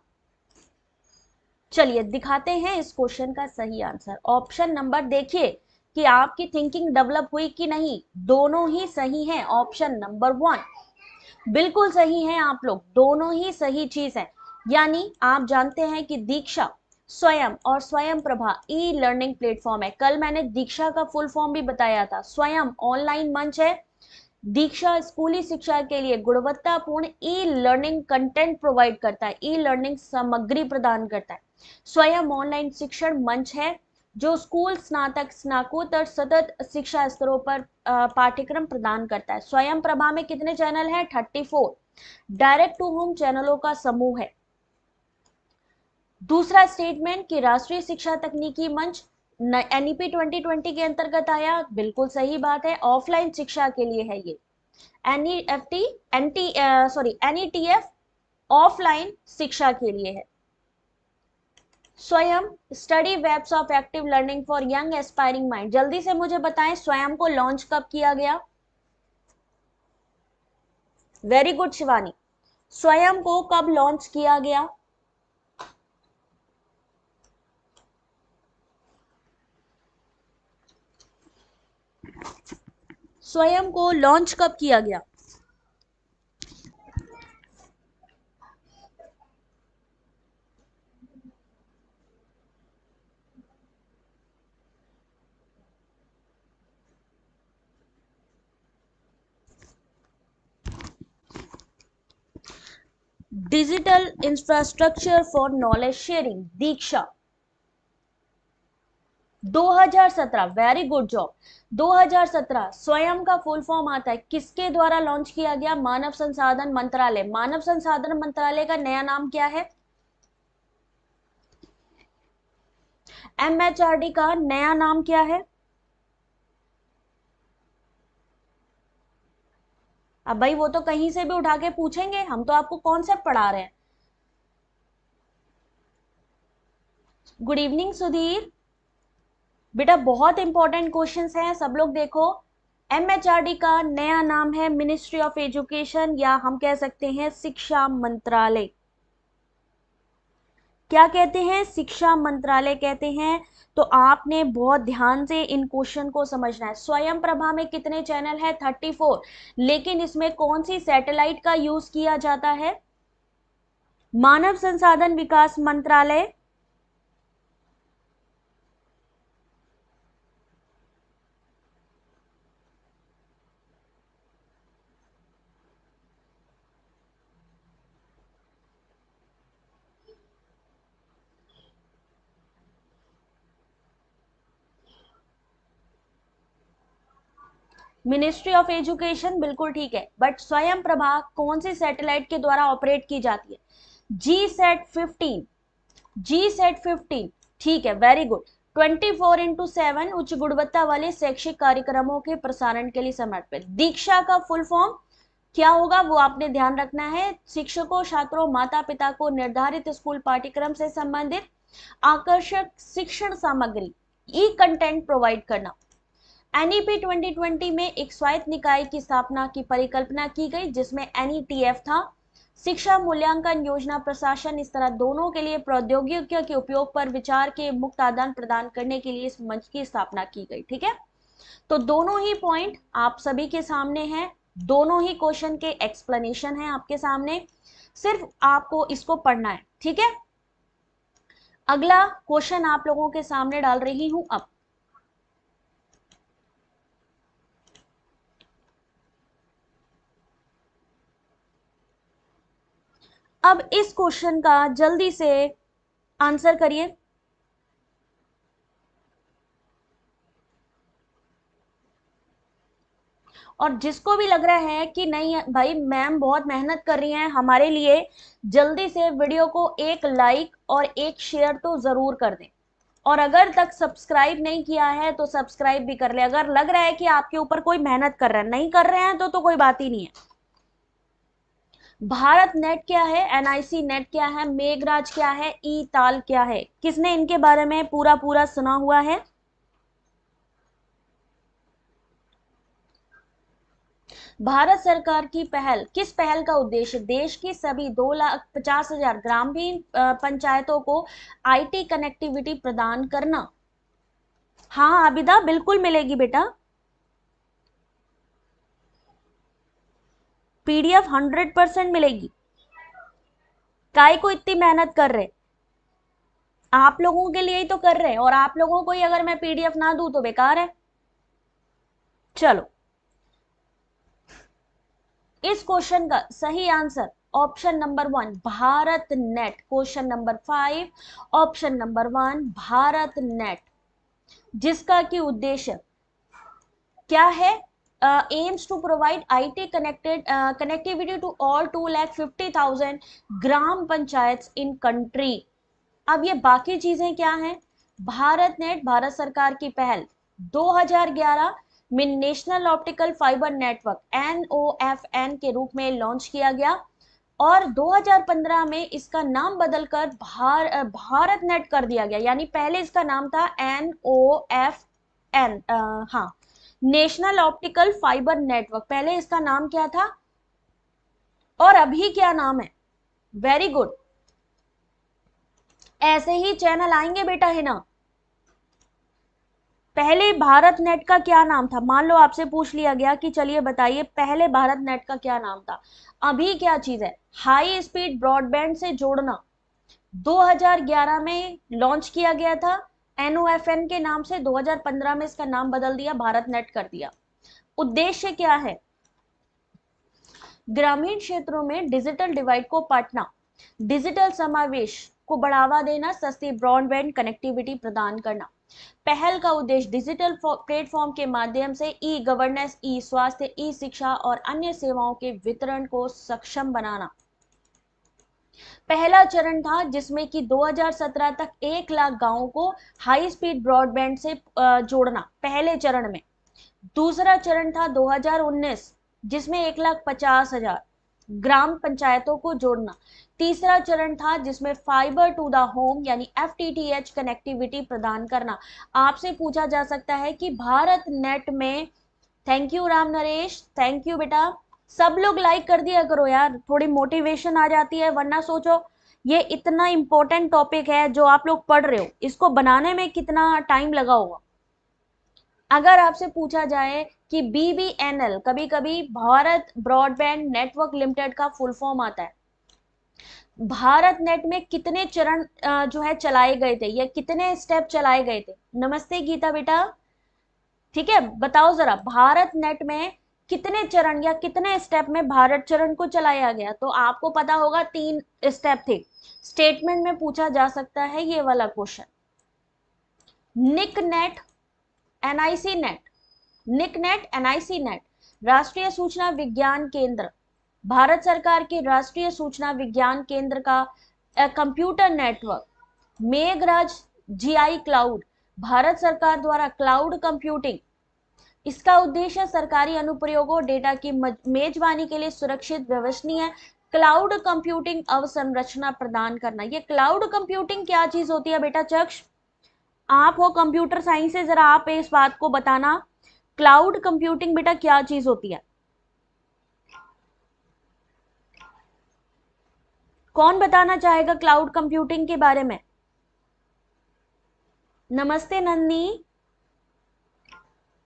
चलिए दिखाते हैं इस क्वेश्चन का सही आंसर। ऑप्शन नंबर देखिए कि आपकी थिंकिंग डेवलप हुई कि नहीं, दोनों ही सही हैं। ऑप्शन नंबर 1 बिल्कुल सही है, आप लोग दोनों ही सही चीज है। यानी आप जानते हैं कि दीक्षा स्वयं और स्वयं प्रभा ई लर्निंग प्लेटफॉर्म है। कल मैंने दीक्षा का फुल फॉर्म भी बताया था। स्वयं ऑनलाइन मंच है, दीक्षा स्कूली शिक्षा के लिए गुणवत्तापूर्ण ई लर्निंग कंटेंट प्रोवाइड करता है, ई लर्निंग सामग्री प्रदान करता है। स्वयं ऑनलाइन शिक्षण मंच है जो स्कूल, स्नातक, स्नाकोत्तर, सतत शिक्षा स्तरों पर पाठ्यक्रम प्रदान करता है। स्वयं प्रभा में कितने चैनल हैं? 34 डायरेक्ट टू होम चैनलों का समूह है। दूसरा स्टेटमेंट कि राष्ट्रीय शिक्षा तकनीकी मंच एनईपी 2020 के अंतर्गत आया, बिल्कुल सही बात है, ऑफलाइन शिक्षा के लिए है ये। एनईएफटी एनईटीएफ ऑफलाइन शिक्षा के लिए है। Swayam study webs of active learning for young aspiring mind, जल्दी से मुझे बताएं स्वयं को लॉन्च कब किया गया? वेरी गुड शिवानी, स्वयं को कब लॉन्च किया गया? स्वयं को लॉन्च कब किया गया? Digital infrastructure for knowledge sharing, Diksha 2017, very good job. 2017 स्वयं का फुल फॉर्म आता है, किसके द्वारा लॉन्च किया गया? मानव संसाधन मंत्रालय। मानव संसाधन मंत्रालय का नया नाम क्या है? एमएचआरडी का नया नाम क्या है? अब भाई वो तो कहीं से भी उठा के पूछेंगे, हम तो आपको कॉन्सेप्ट पढ़ा रहे हैं। गुड इवनिंग सुधीर, बेटा बहुत इंपॉर्टेंट क्वेश्चंस हैं, सब लोग देखो। एमएचआरडी का नया नाम है मिनिस्ट्री ऑफ एजुकेशन, या हम कह सकते हैं शिक्षा मंत्रालय। क्या कहते हैं? शिक्षा मंत्रालय कहते हैं। तो आपने बहुत ध्यान से इन क्वेश्चन को समझना है। स्वयं प्रभा में कितने चैनल है? 34, लेकिन इसमें कौन सी सैटेलाइट का यूज किया जाता है? मानव संसाधन विकास मंत्रालय। मिनिस्ट्री ऑफ एजुकेशन, बिल्कुल ठीक है, बट स्वयं प्रभा कौन सी सैटेलाइट के द्वारा ऑपरेट की जाती है? जी सेट 15, जी सेट 15, ठीक है, वेरी गुड। 24x7 उच्च गुणवत्ता वाले शैक्षिक कार्यक्रमों के प्रसारण के लिए समर्पित। दीक्षा का फुल फॉर्म क्या होगा वो आपने ध्यान रखना है। शिक्षकों, छात्रों, माता पिता को निर्धारित स्कूल पाठ्यक्रम से संबंधित आकर्षक शिक्षण सामग्री, ई कंटेंट प्रोवाइड करना। एनईपी 2020 में एक स्वायत्त निकाय की स्थापना की परिकल्पना की गई, जिसमें एनईटीएफ था। शिक्षा मूल्यांकन योजना प्रशासन इस तरह दोनों के लिए प्रौद्योगिकी के उपयोग पर विचार के मुक्त आदान प्रदान करने के लिए इस मंच की स्थापना की गई। ठीक है, तो दोनों ही पॉइंट आप सभी के सामने हैं, दोनों ही क्वेश्चन के एक्सप्लेनेशन है आपके सामने, सिर्फ आपको इसको पढ़ना है। ठीक है, अगला क्वेश्चन आप लोगों के सामने डाल रही हूं। अब इस क्वेश्चन का जल्दी से आंसर करिए। और जिसको भी लग रहा है कि नहीं भाई मैम बहुत मेहनत कर रही हैं हमारे लिए, जल्दी से वीडियो को एक लाइक और एक शेयर तो जरूर कर दें। और अगर तक सब्सक्राइब नहीं किया है तो सब्सक्राइब भी कर ले। अगर लग रहा है कि आपके ऊपर कोई मेहनत कर रहा है, नहीं कर रहे हैं तो कोई बात ही नहीं है। भारत नेट क्या है? एनआईसी नेट क्या है? मेघराज क्या है? ई ताल क्या है? किसने इनके बारे में पूरा पूरा सुना हुआ है? भारत सरकार की पहल, किस पहल का उद्देश्य देश की सभी 2,50,000 ग्रामीण पंचायतों को आईटी कनेक्टिविटी प्रदान करना? हाँ आबिदा, बिल्कुल मिलेगी बेटा, पीडीएफ 100% मिलेगी। काय को इतनी मेहनत कर रहे? आप लोगों के लिए ही तो कर रहे हैं, और आप लोगों को ही अगर मैं पीडीएफ ना दूं तो बेकार है। चलो, इस क्वेश्चन का सही answer option number 1 BharatNet. Question number 5 option number 1 BharatNet, जिसका की उद्देश्य क्या है? Aims to provide IT connectivity to all 2,50,000 gram panchayat in country. अब ये बाकी चीजें क्या हैं? भारत नेट भारत सरकार की पहल 2011 में national optical fibre network NOFN के रूप में लॉन्च किया गया, और 2015 में इसका नाम बदलकर भारत नेट कर दिया गया। यानी पहले इसका नाम था NOFN, हाँ, नेशनल ऑप्टिकल फाइबर नेटवर्क, पहले इसका नाम क्या था और अभी क्या नाम है? वेरी गुड, ऐसे ही चैनल आएंगे बेटा, है ना। पहले भारत नेट का क्या नाम था? मान लो आपसे पूछ लिया गया कि चलिए बताइए पहले भारत नेट का क्या नाम था, अभी क्या चीज है? हाई स्पीड ब्रॉडबैंड से जोड़ना 2011 में लॉन्च किया गया था NOFN के नाम से, 2015 में इसका नाम बदल दिया, भारत नेट कर दिया। उद्देश्य क्या है? ग्रामीण क्षेत्रों में डिजिटल डिवाइड को पाटना, डिजिटल समावेश को बढ़ावा देना, सस्ती ब्रॉडबैंड कनेक्टिविटी प्रदान करना। पहल का उद्देश्य डिजिटल प्लेटफॉर्म के माध्यम से ई गवर्नेंस, ई स्वास्थ्य, ई शिक्षा और अन्य सेवाओं के वितरण को सक्षम बनाना। पहला चरण था जिसमें कि 2017 तक 1 लाख गांवों को हाई स्पीड ब्रॉडबैंड से जोड़ना, पहले चरण में। दूसरा चरण था 2019 जिसमें 1,50,000 ग्राम पंचायतों को जोड़ना। तीसरा चरण था जिसमें फाइबर टू द होम यानी FTTH कनेक्टिविटी प्रदान करना। आपसे पूछा जा सकता है कि भारत नेट में, thank you Ram Naresh, thank you बेटा, सब लोग लाइक कर दिया करो यार, थोड़ी मोटिवेशन आ जाती है, वरना सोचो ये इतना इंपॉर्टेंट टॉपिक है जो आप लोग पढ़ रहे हो, इसको बनाने में कितना टाइम लगा होगा। अगर आपसे पूछा जाए कि BBNL, कभी कभी भारत ब्रॉडबैंड नेटवर्क लिमिटेड का फुल फॉर्म आता है, भारत नेट में कितने चरण जो है चलाए गए थे, या कितने स्टेप चलाए गए थे? नमस्ते गीता बेटा, ठीक है, बताओ जरा, भारत नेट में कितने चरण या कितने स्टेप में भारत चरण को चलाया गया? तो आपको पता होगा 3 स्टेप थे। स्टेटमेंट में पूछा जा सकता है ये वाला क्वेश्चन। निक नेट, NIC नेट, निक नेट, NIC नेट, राष्ट्रीय सूचना विज्ञान केंद्र, भारत सरकार के राष्ट्रीय सूचना विज्ञान केंद्र का computer network. Meghraj GI cloud, Bharat सरकार द्वारा क्लाउड कंप्यूटिंग, इसका उद्देश्य सरकारी अनुप्रयोगों डेटा की मेजबानी के लिए सुरक्षित विश्वसनीय क्लाउड कंप्यूटिंग अवसंरचना प्रदान करना। ये क्लाउड कंप्यूटिंग क्या चीज होती है बेटा? चक्ष, आप हो कंप्यूटर साइंस से, जरा आप इस बात को बताना, क्लाउड कंप्यूटिंग बेटा क्या चीज होती है? कौन बताना चाहेगा क्लाउड कंप्यूटिंग के बारे में? नमस्ते नंदनी,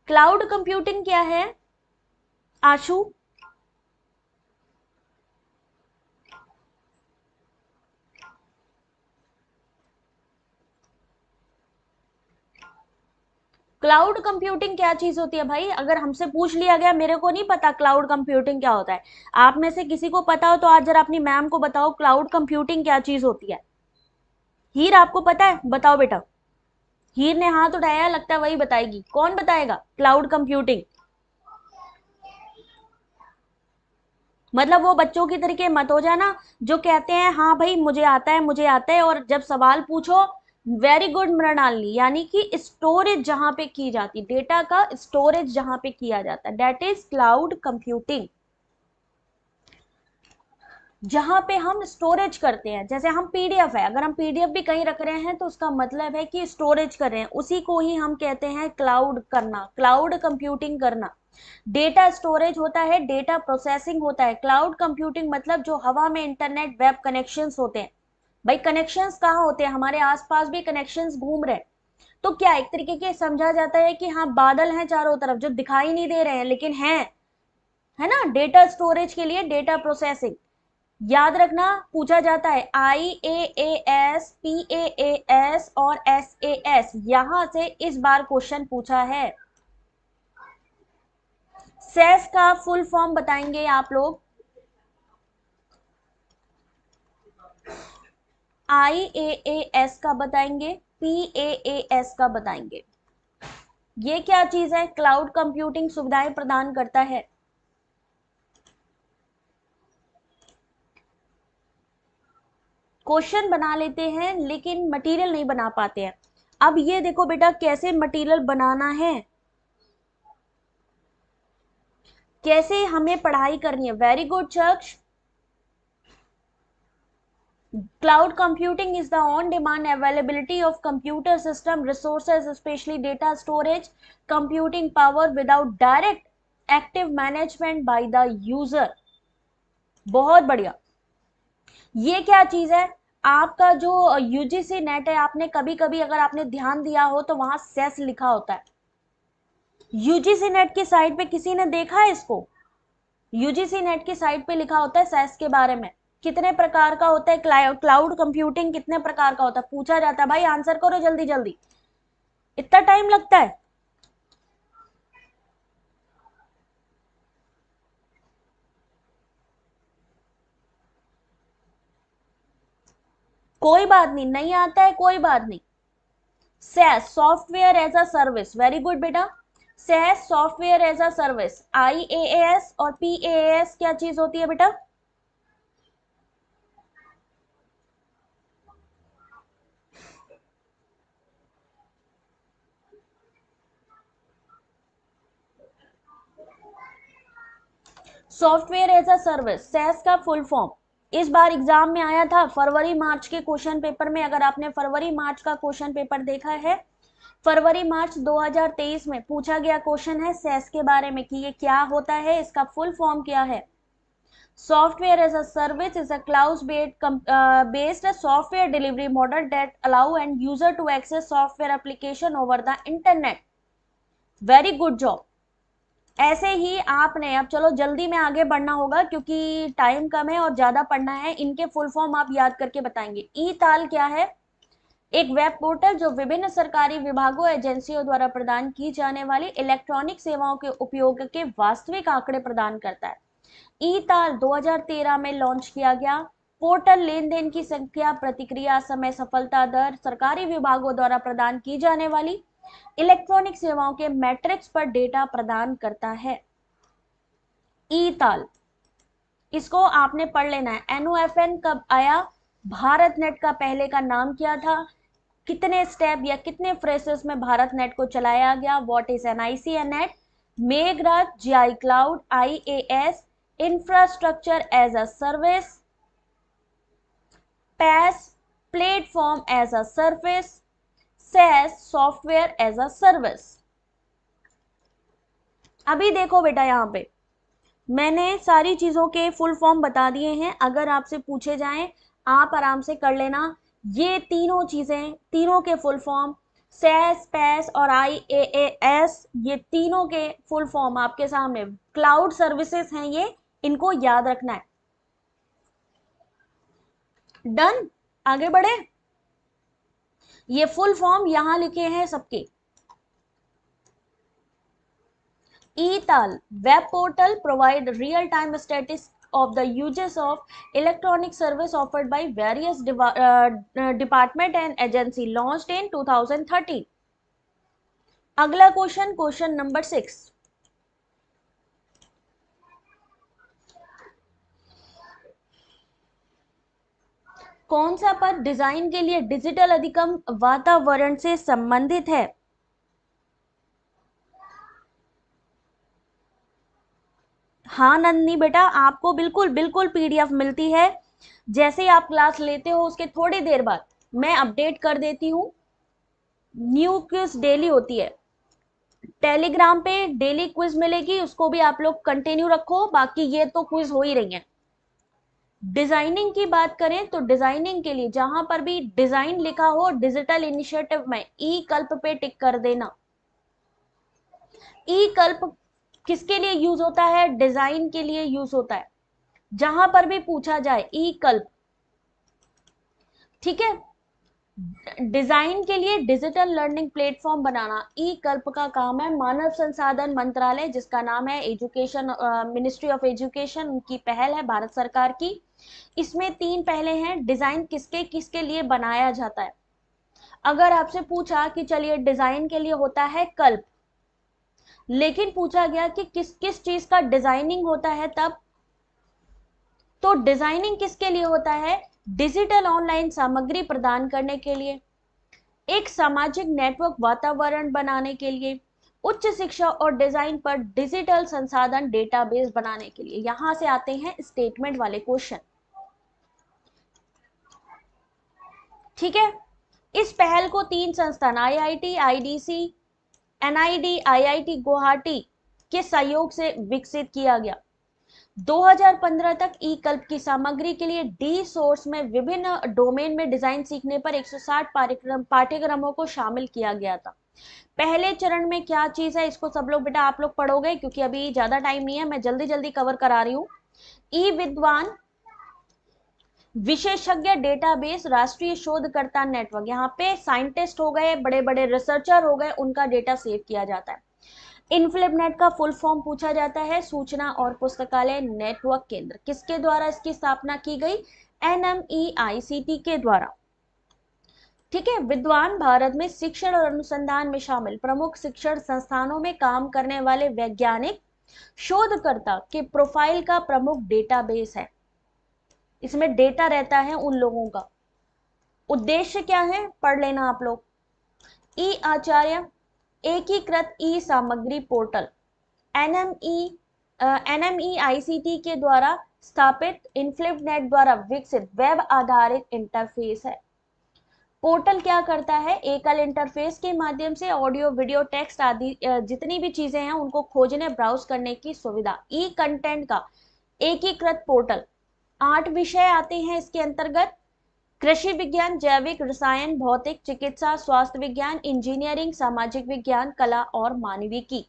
क्लाउड कंप्यूटिंग क्या है? आशु, क्लाउड कंप्यूटिंग क्या चीज होती है भाई? अगर हमसे पूछ लिया गया, मेरे को नहीं पता क्लाउड कंप्यूटिंग क्या होता है, आप में से किसी को पता हो तो आज जरा अपनी मैम को बताओ क्लाउड कंप्यूटिंग क्या चीज होती है। हीर, आपको पता है? बताओ बेटा। हीर ने हाथ उठाया, लगता है वही बताएगी। कौन बताएगा क्लाउड कंप्यूटिंग? मतलब वो बच्चों की तरीके मत हो जाना जो कहते हैं हाँ भाई मुझे आता है, मुझे आता है, और जब सवाल पूछो वेरी गुड मृणालिनी, यानी कि स्टोरेज जहां पे की जाती, डेटा का स्टोरेज जहां पे किया जाता है, दैट इज क्लाउड कंप्यूटिंग। जहां पे हम स्टोरेज करते हैं, जैसे हम PDF है, अगर हम PDF भी कहीं रख रहे हैं तो उसका मतलब है कि स्टोरेज कर रहे हैं, उसी को ही हम कहते हैं क्लाउड करना, क्लाउड कंप्यूटिंग करना। डेटा स्टोरेज होता है, डेटा प्रोसेसिंग होता है। क्लाउड कंप्यूटिंग मतलब जो हवा में इंटरनेट वेब कनेक्शंस होते हैं। भाई कनेक्शंस कहाँ होते हैं? हमारे आसपास भी कनेक्शंस घूम रहे हैं, तो क्या एक तरीके के समझा जाता है कि हाँ बादल हैं चारों तरफ जो दिखाई नहीं दे रहे हैं लेकिन हैं, है ना। डेटा स्टोरेज के लिए डेटा प्रोसेसिंग, याद रखना, पूछा जाता है IAAS, PAAS और SAS, यहां से इस बार क्वेश्चन पूछा है। सेस का फुल फॉर्म बताएंगे आप लोग, IAAS का बताएंगे, PAAS का बताएंगे। ये क्या चीज है? क्लाउड कंप्यूटिंग सुविधाएं प्रदान करता है। क्वेश्चन बना लेते हैं लेकिन मटेरियल नहीं बना पाते हैं। अब ये देखो बेटा कैसे मटेरियल बनाना है, कैसे हमें पढ़ाई करनी है। Very good Chaksh. Cloud computing is the on-demand availability of computer system resources, especially data storage, computing power without direct active management by the user। बहुत बढ़िया। ये क्या चीज है? आपका जो यूजीसी नेट है, आपने कभी कभी अगर आपने ध्यान दिया हो तो वहां सेस लिखा होता है। यूजीसी नेट की साइट पे किसी ने देखा है इसको? यूजीसी नेट की साइट पे लिखा होता है सेस के बारे में, कितने प्रकार का होता है क्लाउड कंप्यूटिंग, कितने प्रकार का होता है, पूछा जाता है। भाई आंसर करो जल्दी जल्दी, इतना टाइम लगता है? कोई बात नहीं, नहीं आता है कोई बात नहीं। SaaS software as a service, very good बेटा। SaaS software as a service. IAAS और PAAS क्या चीज होती है बेटा? Software as a service, SaaS का फुल फॉर्म इस बार एग्जाम में आया था फरवरी मार्च के क्वेश्चन पेपर में। अगर आपने फरवरी मार्च का क्वेश्चन पेपर देखा है, फरवरी मार्च 2023 में पूछा गया क्वेश्चन है सेस के बारे में कि ये क्या होता है, इसका फुल फॉर्म क्या है। Software as a service is a cloud based software delivery model that allow end user to access software application over the internet. Very good job. ऐसे ही आपने, अब चलो जल्दी में आगे बढ़ना होगा क्योंकि टाइम कम है और ज्यादा पढ़ना है। इनके फुल फॉर्म आप याद करके बताएंगे। ई ताल क्या है? एक वेब पोर्टल जो विभिन्न सरकारी विभागों एजेंसियों द्वारा प्रदान की जाने वाली इलेक्ट्रॉनिक सेवाओं के उपयोग के वास्तविक आंकड़े प्रदान करता है। ई ताल 2013 में लॉन्च किया गया। पोर्टल लेन देन की संख्या, प्रतिक्रिया समय, सफलता दर, सरकारी विभागों द्वारा प्रदान की जाने वाली इलेक्ट्रॉनिक सेवाओं के मैट्रिक्स पर डेटा प्रदान करता है। ई ताल, इसको आपने पढ़ लेना है। NOFN कब आया? भारत नेट का पहले का नाम क्या था? कितने स्टेप या कितने फ्रेसेस में भारत नेट को चलाया गया? What is an ICNet? Meghraj, GI cloud, IAS, infrastructure as a service, PaaS, platform as a service, SaaS, software as a service. अभी देखो बेटा, यहां पे मैंने सारी चीजों के फुल फॉर्म बता दिए हैं। अगर आपसे पूछे जाएं, आप आराम से कर लेना। ये तीनों चीजें, तीनों के फुल फॉर्म, सेस, पैस और IAAS, ये तीनों के फुल फॉर्म आपके सामने क्लाउड सर्विसेज हैं, ये इनको याद रखना है। डन, आगे बढ़े। ये फुल फॉर्म यहां लिखे हैं सबके। eTAL web portal provide real-time status of the uses of electronic service offered by various department and agency, launched in 2013। अगला क्वेश्चन, क्वेश्चन नंबर 6। कौन सा पद डिजाइन के लिए डिजिटल अधिगम वातावरण से संबंधित है? हाँ नंदनी बेटा, आपको बिल्कुल बिल्कुल PDF मिलती है। जैसे ही आप क्लास लेते हो उसके थोड़ी देर बाद मैं अपडेट कर देती हूँ। न्यू क्विज डेली होती है, टेलीग्राम पे डेली क्विज मिलेगी, उसको भी आप लोग कंटिन्यू रखो। बाकी ये तो क्विज हो ही रही है। डिजाइनिंग की बात करें तो डिजाइनिंग के लिए जहां पर भी डिजाइन लिखा हो डिजिटल इनिशिएटिव में ई कल्प पे टिक कर देना। ई कल्प किसके लिए यूज होता है? डिजाइन के लिए यूज होता है। जहां पर भी पूछा जाए ई कल्प, ठीक है। डिजाइन के लिए डिजिटल लर्निंग प्लेटफॉर्म बनाना ई कल्प का काम है। मानव संसाधन मंत्रालय, जिसका नाम है एजुकेशन, मिनिस्ट्री ऑफ एजुकेशन, उनकी पहल है भारत सरकार की। इसमें 3 पहले हैं। डिजाइन किसके किसके लिए बनाया जाता है। अगर आपसे पूछा कि चलिए डिजाइन के लिए होता है कल्प, लेकिन पूछा गया कि किस किस चीज का डिजाइनिंग होता है, तब तो डिजाइनिंग किसके लिए होता है, डिजिटल ऑनलाइन सामग्री प्रदान करने के लिए, एक सामाजिक नेटवर्क वातावरण बनाने के लिए, उच्च शिक्षा और डिजाइन पर डिजिटल संसाधन डेटाबेस बनाने के लिए। यहां से आते हैं स्टेटमेंट वाले क्वेश्चन, ठीक है। इस पहल को 3 संस्थान IIT, IDC, NID, IIT Guwahati के सहयोग से विकसित किया गया। 2015 तक ई कल्प की सामग्री के लिए डी सोर्स में विभिन्न डोमेन में डिजाइन सीखने पर 160 पाठ्यक्रमों को शामिल किया गया था। पहले चरण में क्या चीज है, इसको सब लोग बेटा आप लोग पढ़ोगे, क्योंकि अभी ज्यादा टाइम नहीं है, मैं जल्दी जल्दी कवर करा रही हूँ। ई विद्वान विशेषज्ञ डेटाबेस, राष्ट्रीय शोधकर्ता नेटवर्क, यहाँ पे साइंटिस्ट हो गए, बड़े बड़े रिसर्चर हो गए, उनका डेटा सेव किया जाता है। इनफ्लिपनेट का फुल फॉर्म पूछा जाता है, सूचना और पुस्तकालय नेटवर्क केंद्र। किसके द्वारा इसकी स्थापना की गई, एनएमईआईसीटी के द्वारा, ठीक है। विद्वान भारत में शिक्षण और अनुसंधान में शामिल प्रमुख शिक्षण संस्थानों में काम करने वाले वैज्ञानिक शोधकर्ता के प्रोफाइल का प्रमुख डेटाबेस है। इसमें डेटा रहता है उन लोगों का। उद्देश्य क्या है, पढ़ लेना आप लोग। ई आचार्य, एकीकृत ई सामग्री पोर्टल, एनएमईआईसीटी के द्वारा स्थापित, इनफ्लिपनेट द्वारा विकसित वेब आधारित इंटरफेस है। पोर्टल क्या करता है, एकल इंटरफेस के माध्यम से ऑडियो, वीडियो, टेक्स्ट आदि जितनी भी चीजें हैं उनको खोजने, ब्राउज करने की सुविधा। ई कंटेंट का एकीकृत पोर्टल। 8 विषय आते हैं इसके अंतर्गत, कृषि विज्ञान, जैविक, रसायन, भौतिक, चिकित्सा, स्वास्थ्य विज्ञान, इंजीनियरिंग, सामाजिक विज्ञान, कला और मानविकी।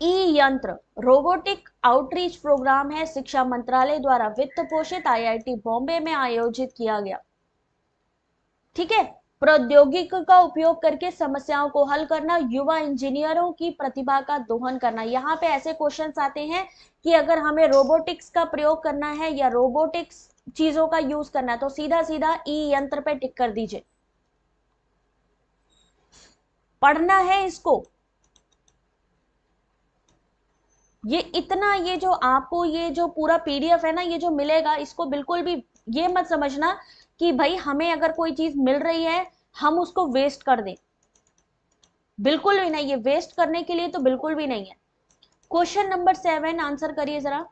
ई यंत्र रोबोटिक आउटरीच प्रोग्राम है, शिक्षा मंत्रालय द्वारा वित्त पोषित, आईआईटी बॉम्बे में आयोजित किया गया, ठीक है। प्रौद्योगिकी का उपयोग करके समस्याओं को हल करना, युवा इंजीनियरों की प्रतिभा का दोहन करना। यहाँ पे ऐसे क्वेश्चंस आते हैं कि अगर हमें रोबोटिक्स का प्रयोग करना है या रोबोटिक्स चीजों का यूज करना है, तो सीधा सीधा ई यंत्र पे टिक कर दीजिए, पढ़ना है इसको। ये इतना, ये जो आपको ये जो पूरा पीडीएफ है ना, ये जो मिलेगा, इसको बिल्कुल भी ये मत समझना कि भाई हमें अगर कोई चीज मिल रही है हम उसको वेस्ट कर दें, बिल्कुल भी नहीं, ये वेस्ट करने के लिए तो बिल्कुल भी नहीं है। क्वेश्चन नंबर 7 आंसर करिए जरा।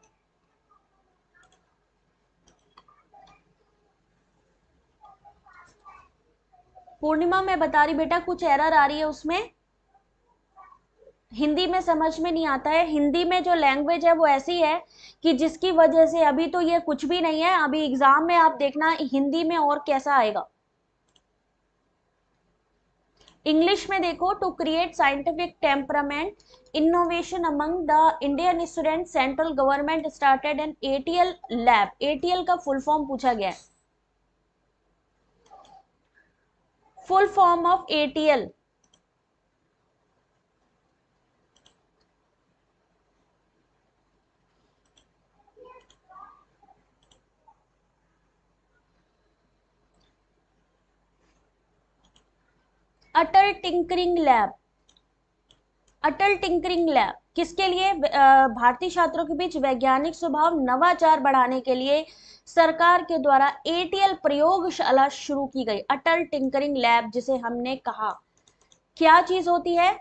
पूर्णिमा मैं बता रही बेटा, कुछ एरर आ रही है उसमें, हिंदी में समझ में नहीं आता है। हिंदी में जो लैंग्वेज है वो ऐसी है कि जिसकी वजह से अभी तो ये कुछ भी नहीं है, अभी एग्जाम में आप देखना हिंदी में और कैसा आएगा। इंग्लिश में देखो, to create scientific temperament innovation among the Indian student, central government started an ATL lab. ATL का फुल फॉर्म पूछा गया है, full form of ATL. Atal tinkering lab. Atal tinkering lab किसके लिए, भारतीय छात्रों के बीच वैज्ञानिक स्वभाव, नवाचार बढ़ाने के लिए सरकार के द्वारा एटीएल प्रयोगशाला शुरू की गई। अटल टिंकरिंग लैब जिसे हमने कहा, क्या चीज होती है,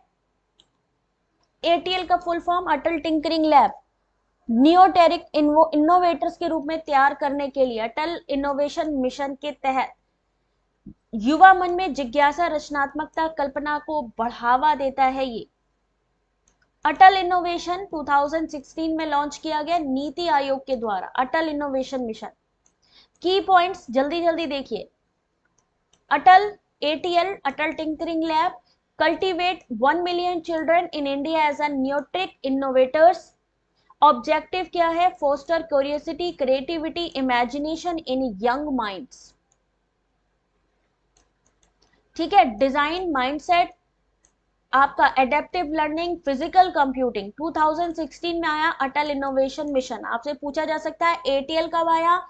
एटीएल का फुल फॉर्म अटल टिंकरिंग लैब, नियोटेरिक इनोवेटर्स के रूप में तैयार करने के लिए अटल इनोवेशन मिशन के तहत युवा मन में जिज्ञासा, रचनात्मकता, कल्पना को बढ़ावा देता है। ये अटल इनोवेशन 2016 में लॉन्च किया गया नीति आयोग के द्वारा, अटल इनोवेशन मिशन। की पॉइंट्स जल्दी जल्दी देखिए। Atal ATL, Atal tinkering lab, cultivate 1 million children in India as a neoteric innovators, objective क्या है? Foster curiosity, creativity, imagination in young minds. ठीक है, डिजाइन माइंडसेट, आपका एडेप्टिव लर्निंग, फिजिकल कंप्यूटिंग। 2016 में आया अटल इनोवेशन मिशन। आपसे पूछा जा सकता है एटीएल कब आया?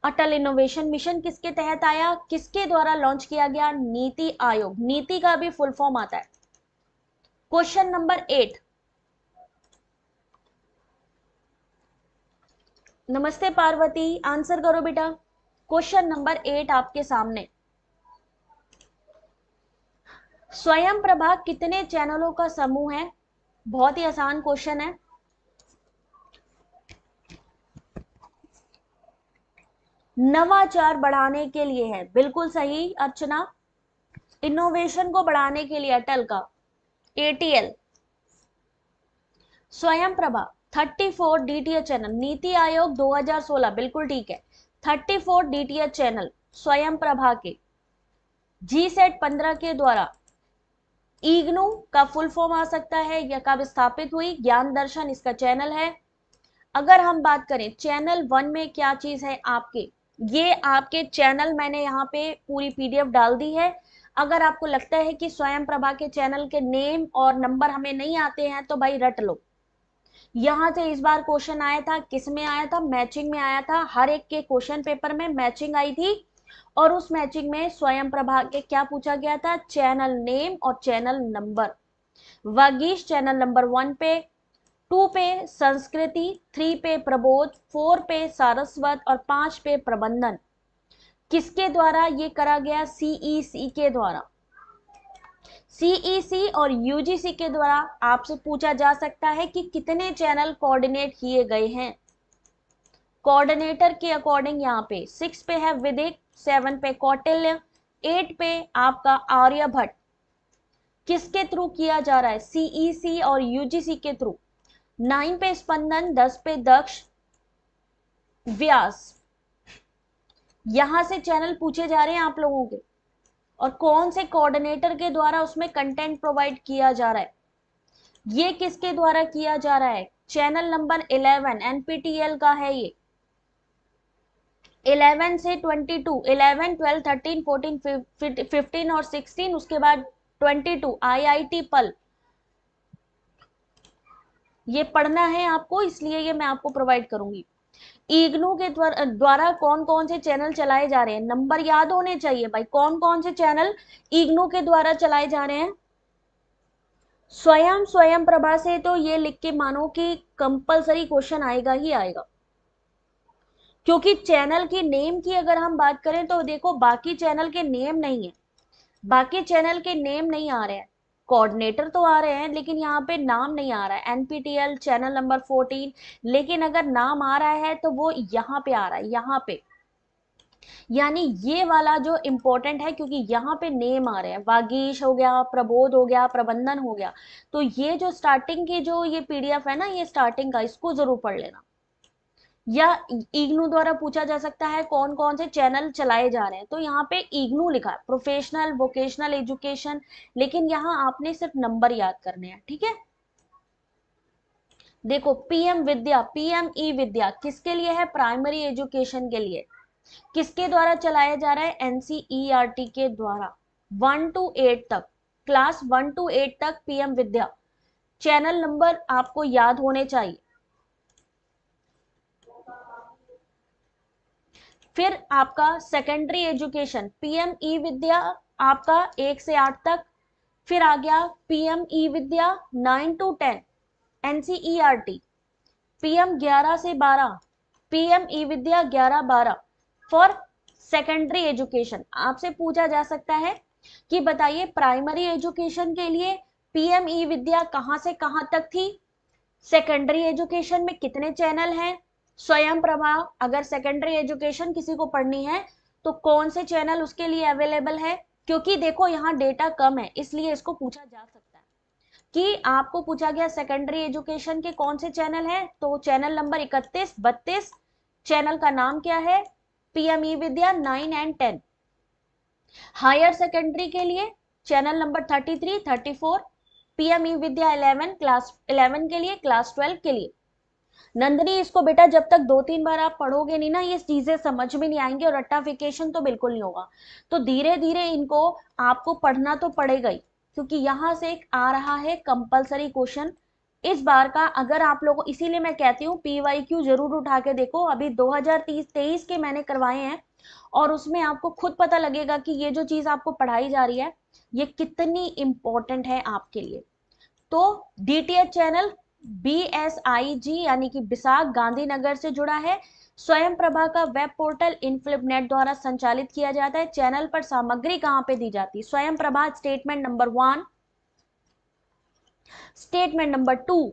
अटल इनोवेशन मिशन किसके तहत आया? किसके द्वारा लॉन्च किया गया? नीति आयोग। नीति का भी फुल फॉर्म आता है। Question number 8। नमस्ते पार्वती, आंसर करो बेटा। क्वेश्चन नंबर 8 आपके सामने। स्वयं प्रभा कितने चैनलों का समूह है? बहुत ही आसान क्वेश्चन है। नवाचार बढ़ाने के लिए है, बिल्कुल सही अर्चना। इनोवेशन को बढ़ाने के लिए अटल का एटीएल। स्वयं प्रभा 34 डीटीएच चैनल, नीति आयोग 2016, बिल्कुल ठीक है। 34 डीटीएच चैनल स्वयं प्रभा के। जी सेट 15 के द्वारा इग्नू का फुल फॉर्म आ सकता है, या कब स्थापित हुई? ज्ञान दर्शन इसका चैनल है। अगर हम बात करें चैनल 1 में क्या चीज है आपके, ये आपके चैनल मैंने यहाँ पे पूरी पीडीएफ डाल दी है। अगर आपको लगता है कि स्वयं प्रभा के चैनल के नेम और नंबर हमें नहीं आते हैं तो भाई रट लो। यहां से इस बार क्वेश्चन आया था, किस में आया था? मैचिंग में आया था। हर एक के क्वेश्चन पेपर में मैचिंग आई थी, और उस मैचिंग में स्वयं प्रभा के क्या पूछा गया था? चैनल नेम और channel number. Vagish channel number 1 पे, 2 पे संस्कृति, 3 पे प्रबोध, 4 पे सारस्वत और 5 पे प्रबंधन। किसके द्वारा ये करा गया? सीईसी के द्वारा। सीईसी और यूजीसी के द्वारा आपसे पूछा जा सकता है कि कितने चैनल कोऑर्डिनेट किए गए हैं। कोऑर्डिनेटर के अकॉर्डिंग यहाँ पे 6 पे है विदिक, 7 पे कौटिल्य, 8 पे आपका आर्यभट्ट। किसके थ्रू किया जा रहा है? सीईसी और यूजीसी के थ्रू। 9 पे स्पंदन, 10 पे दक्ष, व्यास। यहां से चैनल पूछे जा रहे हैं आप लोगों के, और कौन से कोऑर्डिनेटर के द्वारा उसमें कंटेंट प्रोवाइड किया जा रहा है? ये किसके द्वारा किया जा रहा है? चैनल नंबर 11 एनपीटीईएल का है ये। 11 से 22, 11, 12, 13, 14, 15 और 16, उसके बाद 22 आईआईटी पल। ये पढ़ना है आपको, इसलिए ये मैं आपको प्रोवाइड करूंगी। इग्नू के द्वारा कौन कौन से चैनल चलाए जा रहे हैं? नंबर याद होने चाहिए भाई। कौन कौन से चैनल इग्नू के द्वारा चलाए जा रहे हैं? स्वयं प्रभा से तो ये लिख के मानो कि कंपलसरी क्वेश्चन आएगा ही आएगा, क्योंकि चैनल की नेम की अगर हम बात करें तो देखो बाकी चैनल के नेम नहीं है, बाकी चैनल के नेम नहीं आ रहे हैं। कोऑर्डिनेटर तो आ रहे हैं लेकिन यहाँ पे नाम नहीं आ रहा है। एनपीटीएल चैनल नंबर 14, लेकिन अगर नाम आ रहा है तो वो यहाँ पे आ रहा है, यहाँ पे। यानी ये वाला जो इंपॉर्टेंट है, क्योंकि यहाँ पे नेम आ रहे हैं। वागीश हो गया, प्रबोध हो गया, प्रबंधन हो गया। तो ये जो स्टार्टिंग की जो ये पीडीएफ है ना, ये स्टार्टिंग का, इसको जरूर पढ़ लेना। या इग्नू द्वारा पूछा जा सकता है कौन कौन से चैनल चलाए जा रहे हैं, तो यहाँ पे इग्नू लिखा है, प्रोफेशनल वोकेशनल एजुकेशन, लेकिन यहाँ आपने सिर्फ नंबर याद करने हैं, ठीक है। देखो पीएम विद्या, पीएम ई विद्या किसके लिए है? प्राइमरी एजुकेशन के लिए। किसके द्वारा चलाया जा रहा है? एनसीईआरटी के द्वारा। 1 to 8 तक, क्लास 1 to 8 तक पीएम विद्या। चैनल नंबर आपको याद होने चाहिए। फिर आपका सेकेंडरी एजुकेशन, पीएम ई विद्या आपका 1 से 8 तक। फिर आ गया PM e Vidya 9 to 10 NCERT. PM 11 से 12, PM e Vidya 11-12 for secondary education. आपसे पूछा जा सकता है कि बताइए प्राइमरी एजुकेशन के लिए पीएम ई विद्या कहां से कहां तक थी? सेकेंडरी एजुकेशन में कितने चैनल हैं? स्वयं प्रभा अगर सेकेंडरी एजुकेशन किसी को पढ़नी है तो कौन से चैनल उसके लिए अवेलेबल है? क्योंकि देखो यहाँ डेटा कम है, इसलिए इसको पूछा जा सकता है कि आपको पूछा गया सेकेंडरी एजुकेशन के कौन से चैनल हैं, तो चैनल नंबर 31, 32। चैनल का नाम क्या है? PM e Vidya 9 and 10। Higher secondary के लिए channel number 33, 34। PM e Vidya 11, class 11 के लिए, क्लास 12 के लिए। नंदनी इसको बेटा जब तक 2-3 बार आप पढ़ोगे नहीं ना, ये चीजें समझ में नहीं आएंगी और रट्टाफिकेशन तो बिल्कुल नहीं होगा। तो धीरे धीरे इनको आपको पढ़ना तो पड़ेगा ही, क्योंकि यहाँ से एक आ रहा है कंपलसरी क्वेश्चन इस बार का। अगर आप लोगों, इसीलिए मैं कहती हूँ PYQ जरूर उठा के देखो। अभी 2023 के मैंने करवाए हैं और उसमें आपको खुद पता लगेगा कि ये जो चीज आपको पढ़ाई जा रही है ये कितनी इंपॉर्टेंट है आपके लिए। तो DTH चैनल BSIG यानी कि बिसाग गांधीनगर से जुड़ा है। स्वयं प्रभा का वेब पोर्टल इनफ्लिपनेट द्वारा संचालित किया जाता है। चैनल पर सामग्री कहां पे दी जाती है? स्वयं Prabha statement number 1। Statement number 2,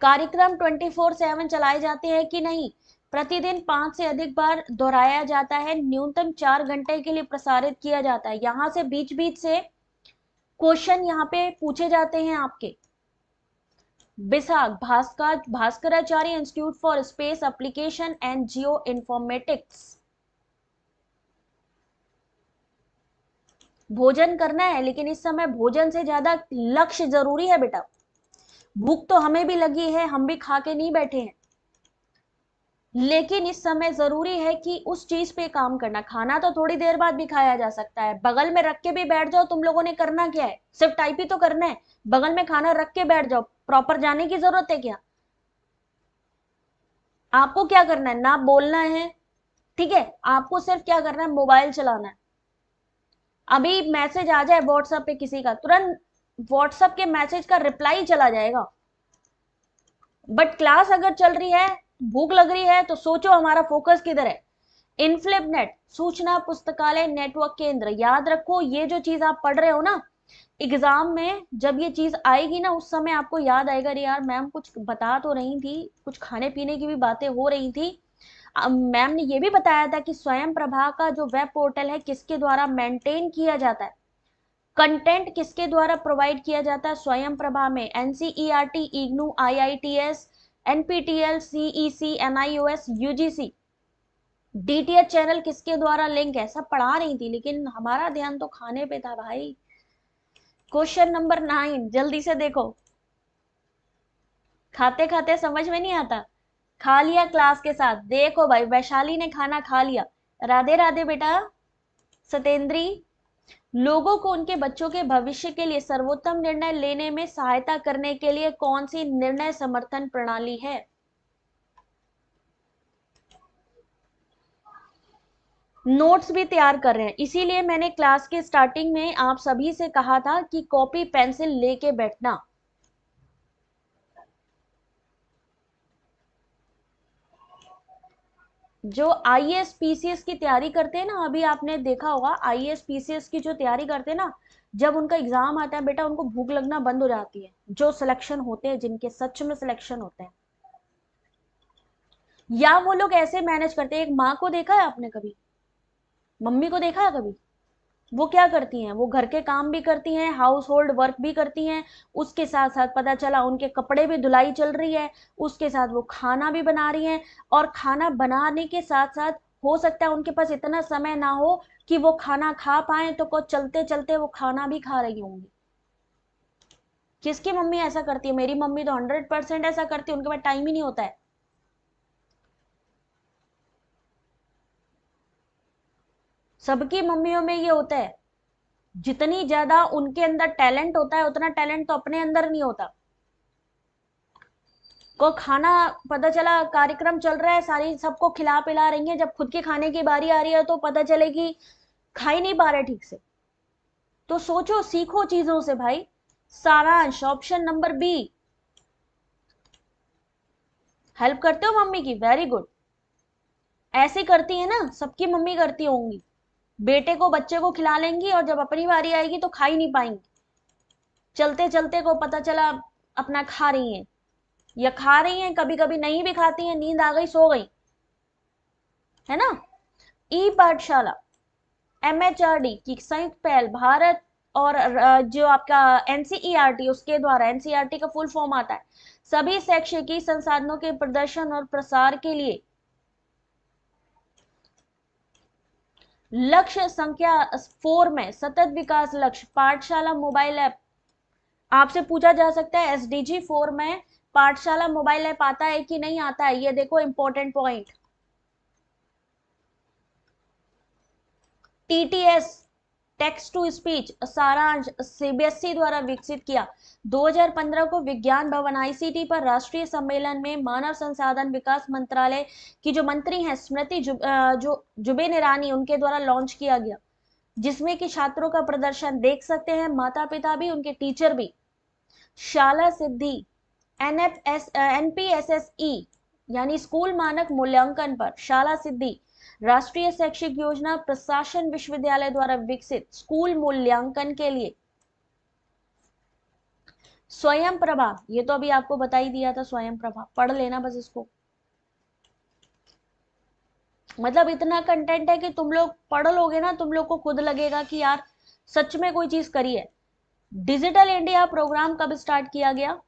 कार्यक्रम 24/7 चलाए जाते हैं कि नहीं? प्रतिदिन 5 से अधिक बार दोहराया जाता है। न्यूनतम 4 घंटे के लिए प्रसारित किया जाता है। यहां से बीच बीच से क्वेश्चन यहाँ पे पूछे जाते हैं आपके। BISAG Bhaskaracharya institute for space application and geoinformatics. भोजन करना है, लेकिन इस समय भोजन से ज्यादा लक्ष्य जरूरी है बेटा। भूख तो हमें भी लगी है, हम भी खा के नहीं बैठे हैं, लेकिन इस समय जरूरी है कि उस चीज पे काम करना। खाना तो थोड़ी देर बाद भी खाया जा सकता है, बगल में रख के भी बैठ जाओ। तुम लोगों ने करना क्या है? सिर्फ टाइप ही तो करना है। बगल में खाना रख के बैठ जाओ, प्रॉपर जाने की जरूरत है क्या? आपको क्या करना है? ना बोलना है, ठीक है? आपको सिर्फ क्या करना है? मोबाइल चलाना है। अभी मैसेज आ जाए व्हाट्सएप पे किसी का, तुरंत व्हाट्सएप के मैसेज का रिप्लाई चला जाएगा। बट क्लास अगर चल रही है, भूख लग रही है, तो सोचो हमारा फोकस किधर है। इनफ्लिपनेट सूचना पुस्तकालय नेटवर्क केंद्र। याद रखो, ये जो चीज आप पढ़ रहे हो ना, एग्जाम में जब ये चीज आएगी ना, उस समय आपको याद आएगा, अरे यार मैम कुछ बता तो रही थी, कुछ खाने पीने की भी बातें हो रही थी। मैम ने ये भी बताया था कि स्वयं प्रभा का जो वेब पोर्टल है किसके द्वारा मेंटेन किया जाता है, कंटेंट किसके द्वारा प्रोवाइड किया जाता है स्वयं प्रभा में? NCERT, IGNOU, IITS, NPTEL, CEC, NIOS, UGC। DTH channel किसके द्वारा लिंक है? सब पढ़ा रही थी, लेकिन हमारा ध्यान तो खाने पे था भाई। क्वेश्चन नंबर 9, जल्दी से देखो। खाते खाते समझ में नहीं आता, खा लिया क्लास के साथ। देखो भाई, वैशाली ने खाना खा लिया। राधे राधे बेटा। सतेंद्री, लोगों को उनके बच्चों के भविष्य के लिए सर्वोत्तम निर्णय लेने में सहायता करने के लिए कौन सी निर्णय समर्थन प्रणाली है? नोट्स भी तैयार कर रहे हैं, इसीलिए मैंने क्लास के स्टार्टिंग में आप सभी से कहा था कि कॉपी पेंसिल लेके बैठना। जो IAS PCS की तैयारी करते हैं ना, अभी आपने देखा होगा IAS PCS की जो तैयारी करते हैं ना, जब उनका एग्जाम आता है बेटा, उनको भूख लगना बंद हो जाती है। जो सिलेक्शन होते हैं, जिनके सच में सिलेक्शन होते हैं, या वो लोग ऐसे मैनेज करते हैं। एक माँ को देखा है आपने कभी? मम्मी को देखा है कभी? वो क्या करती हैं? वो घर के काम भी करती हैं, हाउस होल्ड वर्क भी करती हैं, उसके साथ साथ पता चला उनके कपड़े भी धुलाई चल रही है, उसके साथ वो खाना भी बना रही हैं। और खाना बनाने के साथ साथ हो सकता है उनके पास इतना समय ना हो कि वो खाना खा पाए, तो को चलते चलते वो खाना भी खा रही होंगी। किसकी मम्मी ऐसा करती है? मेरी मम्मी तो 100% ऐसा करती है, उनके पास टाइम ही नहीं होता है। सबकी मम्मियों में ये होता है। जितनी ज्यादा उनके अंदर टैलेंट होता है, उतना टैलेंट तो अपने अंदर नहीं होता। को खाना, पता चला कार्यक्रम चल रहा है, सारी सबको खिला पिला रही है, जब खुद के खाने की बारी आ रही है तो पता चले कि खा ही नहीं पा रहे ठीक से। तो सोचो, सीखो चीजों से भाई। सारांश ऑप्शन नंबर बी। हेल्प करते हो मम्मी की? Very good. ऐसे करती है ना, सबकी मम्मी करती होंगी। बेटे को, बच्चे को खिला लेंगी और जब अपनी बारी आएगी तो खा ही नहीं पाएंगी। चलते चलते को पता चला अपना खा रही हैं, या खा रही हैं, कभी कभी नहीं भी खाती हैं, नींद आ गई, सो गई, है ना? ई पाठशाला MHRD की संयुक्त पहल, भारत और जो आपका NCERT, उसके द्वारा, NCERT का फुल फॉर्म आता है सभी शैक्षिक संसाधनों के प्रदर्शन और प्रसार के लिए। लक्ष्य संख्या 4 में सतत विकास लक्ष्य, पाठशाला मोबाइल ऐप। आपसे पूछा जा सकता है SDG 4 में पाठशाला मोबाइल ऐप आता है कि नहीं आता है, ये देखो important point. TTS, text to speech Saransh CBSE द्वारा विकसित किया। 2015 को विज्ञान भवन आईसीटी पर राष्ट्रीय सम्मेलन में मानव संसाधन विकास मंत्रालय की जो मंत्री हैं स्मृति जो जुबिन ईरानी, उनके द्वारा लॉन्च किया गया, जिसमें कि छात्रों का प्रदर्शन देख सकते हैं, माता पिता भी, उनके टीचर भी। शाला सिद्धि, एनपीएसएसई यानी स्कूल मानक मूल्यांकन पर शाला सिद्धि राष्ट्रीय शैक्षिक योजना प्रशासन विश्वविद्यालय द्वारा विकसित स्कूल मूल्यांकन के लिए। स्वयं प्रभा, ये तो अभी आपको बता ही दिया था, स्वयं प्रभा पढ़ लेना बस इसको। मतलब इतना कंटेंट है कि तुम लोग पढ़ लोगे ना, तुम लोग को खुद लगेगा कि यार सच में कोई चीज करी है। डिजिटल इंडिया प्रोग्राम कब स्टार्ट किया गया?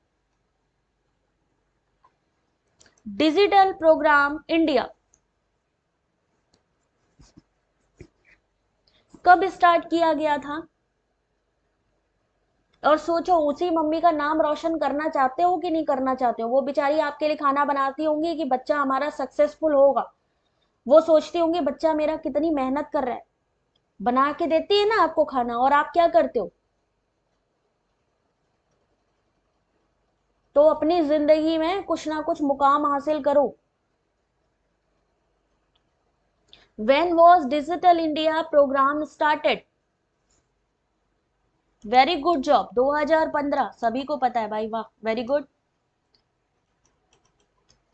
डिजिटल प्रोग्राम इंडिया कब स्टार्ट किया गया था? और सोचो, उसी मम्मी का नाम रोशन करना चाहते हो कि नहीं करना चाहते हो? वो बेचारी आपके लिए खाना बनाती होंगी कि बच्चा हमारा सक्सेसफुल होगा, वो सोचती होंगी बच्चा मेरा कितनी मेहनत कर रहा है, बना के देती है ना आपको खाना, और आप क्या करते हो? तो अपनी जिंदगी में कुछ ना कुछ मुकाम हासिल करो। When was Digital India program started? Very good job, 2015, सभी को पता है भाई, वाह वेरी गुड।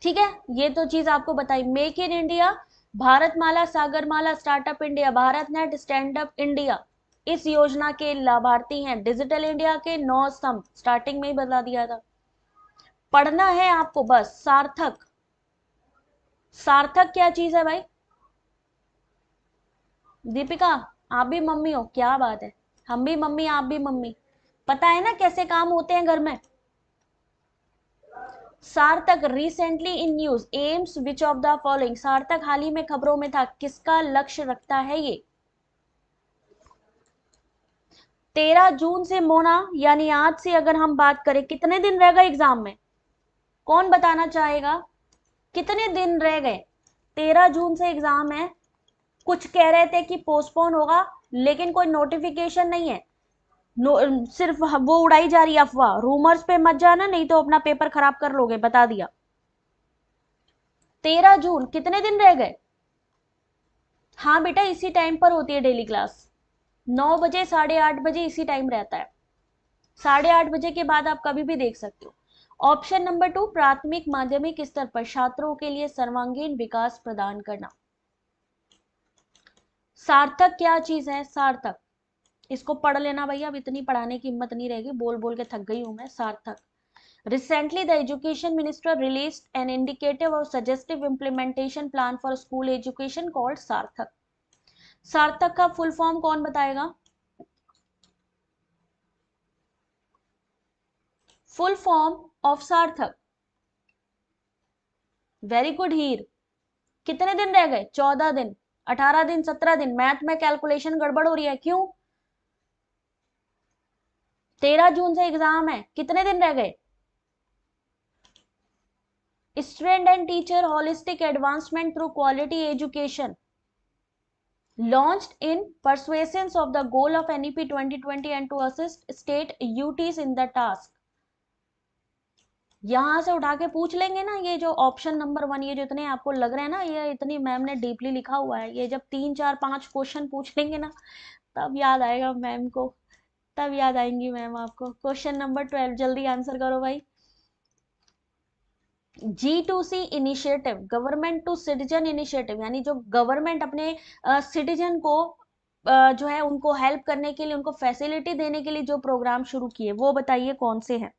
ठीक है, ये तो चीज आपको बताई। Make in India, Bharatmala, Sagarmala, startup India, Bharat net, stand up India, इस योजना के लाभार्थी हैं। डिजिटल इंडिया के 9 स्तंभ स्टार्टिंग में ही बता दिया था। पढ़ना है आपको बस। सार्थक, सार्थक क्या चीज है भाई? दीपिका, आप भी मम्मी हो, क्या बात है, हम भी मम्मी आप भी मम्मी, पता है ना कैसे काम होते हैं घर में। सार्थक recently in news, AIIMS which of the following, सार्थक हाल ही में खबरों में था, किसका लक्ष्य रखता है ये? 13 जून से मोना, यानी आज से अगर हम बात करें, कितने दिन रह गए एग्जाम में? कौन बताना चाहेगा कितने दिन रह गए? 13 जून से एग्जाम है। कुछ कह रहे थे कि पोस्टपोन होगा, लेकिन कोई नोटिफिकेशन नहीं है। सिर्फ वो उड़ाई जा रही है अफवाह, रूमर्स पे मत जाना, नहीं तो अपना पेपर खराब कर लोगे, बता दिया। 13 जून, कितने दिन रह गए? हाँ बेटा, इसी टाइम पर होती है डेली क्लास, 9 बजे, 8:30 बजे, इसी टाइम रहता है। 8:30 बजे के बाद आप कभी भी देख सकते हो। ऑप्शन नंबर 2, प्राथमिक माध्यमिक स्तर पर छात्रों के लिए सर्वांगीण विकास प्रदान करना। सार्थक क्या चीज है? सार्थक, इसको पढ़ लेना भैया, अब इतनी पढ़ाने की हिम्मत नहीं रहेगी, बोल बोल के थक गई हूं मैं। सार्थक, recently the education minister released an indicative or suggestive implementation plan for school education called सार्थक। सार्थक का फुल फॉर्म कौन बताएगा? फुल फॉर्म ऑफ सार्थक। वेरी गुड हीर, कितने दिन रह गए? 14 दिन, 18 दिन, 17 दिन, मैथ में कैलकुलेशन गड़बड़ हो रही है क्यों? 13 जून से एग्जाम है, कितने दिन रह गए? Student and teacher holistic advancement through quality education launched in persuasion of the goal of NEP 2020 and to assist state UTs in the task। यहां से उठा के पूछ लेंगे ना, ये जो ऑप्शन नंबर 1, ये जो इतने आपको लग रहे हैं ना, ये इतनी मैम ने डीपली लिखा हुआ है, ये जब 3 4 5 क्वेश्चन पूछ लेंगे ना, तब याद आएगा मैम को, तब याद आएंगी मैम आपको। क्वेश्चन नंबर 12, जल्दी आंसर करो भाई। G2C initiative, government to citizen initiative, यानी जो गवर्नमेंट अपने सिटीजन को जो है उनको हेल्प करने के लिए, उनको फैसिलिटी देने के लिए जो प्रोग्राम शुरू किए, वो बताइए कौन से हैं?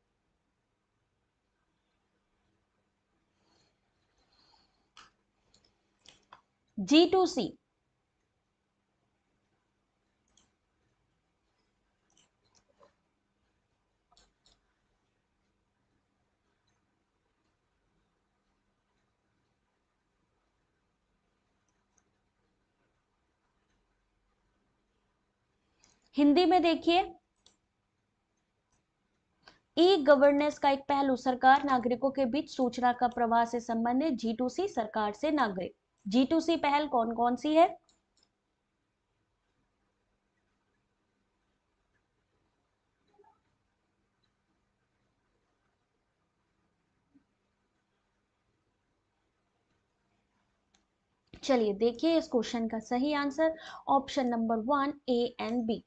G2C, हिंदी में देखिए, ई गवर्नेंस का एक पहलू सरकार नागरिकों के बीच सूचना का प्रवाह से संबंधित। G2C सरकार से नागरिक। G2C पहल कौन कौन सी है? चलिए देखिए इस क्वेश्चन का सही answer option number 1 A and B.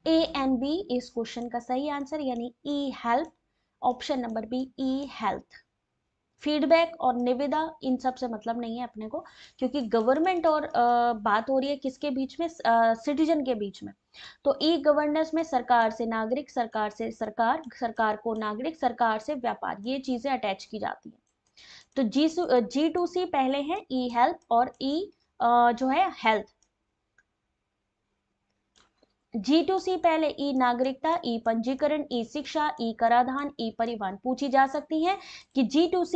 A and B इस क्वेश्चन का सही आंसर, यानी e help, option number B e health. Feedback और निविदा इन सब से मतलब नहीं है अपने को, क्योंकि गवर्नमेंट और बात हो रही है किसके बीच में? सिटीजन के बीच में। तो ई गवर्नेंस में सरकार से नागरिक, सरकार से सरकार, सरकार को नागरिक, सरकार से व्यापार, ये चीजें अटैच की जाती है। तो G2C पहले है ई हेल्प और ई जो है हेल्थ। G2C पहले ई नागरिकता, ई पंजीकरण, ई शिक्षा, ई कराधान, ई परिवहन। पूछी जा सकती है कि G2C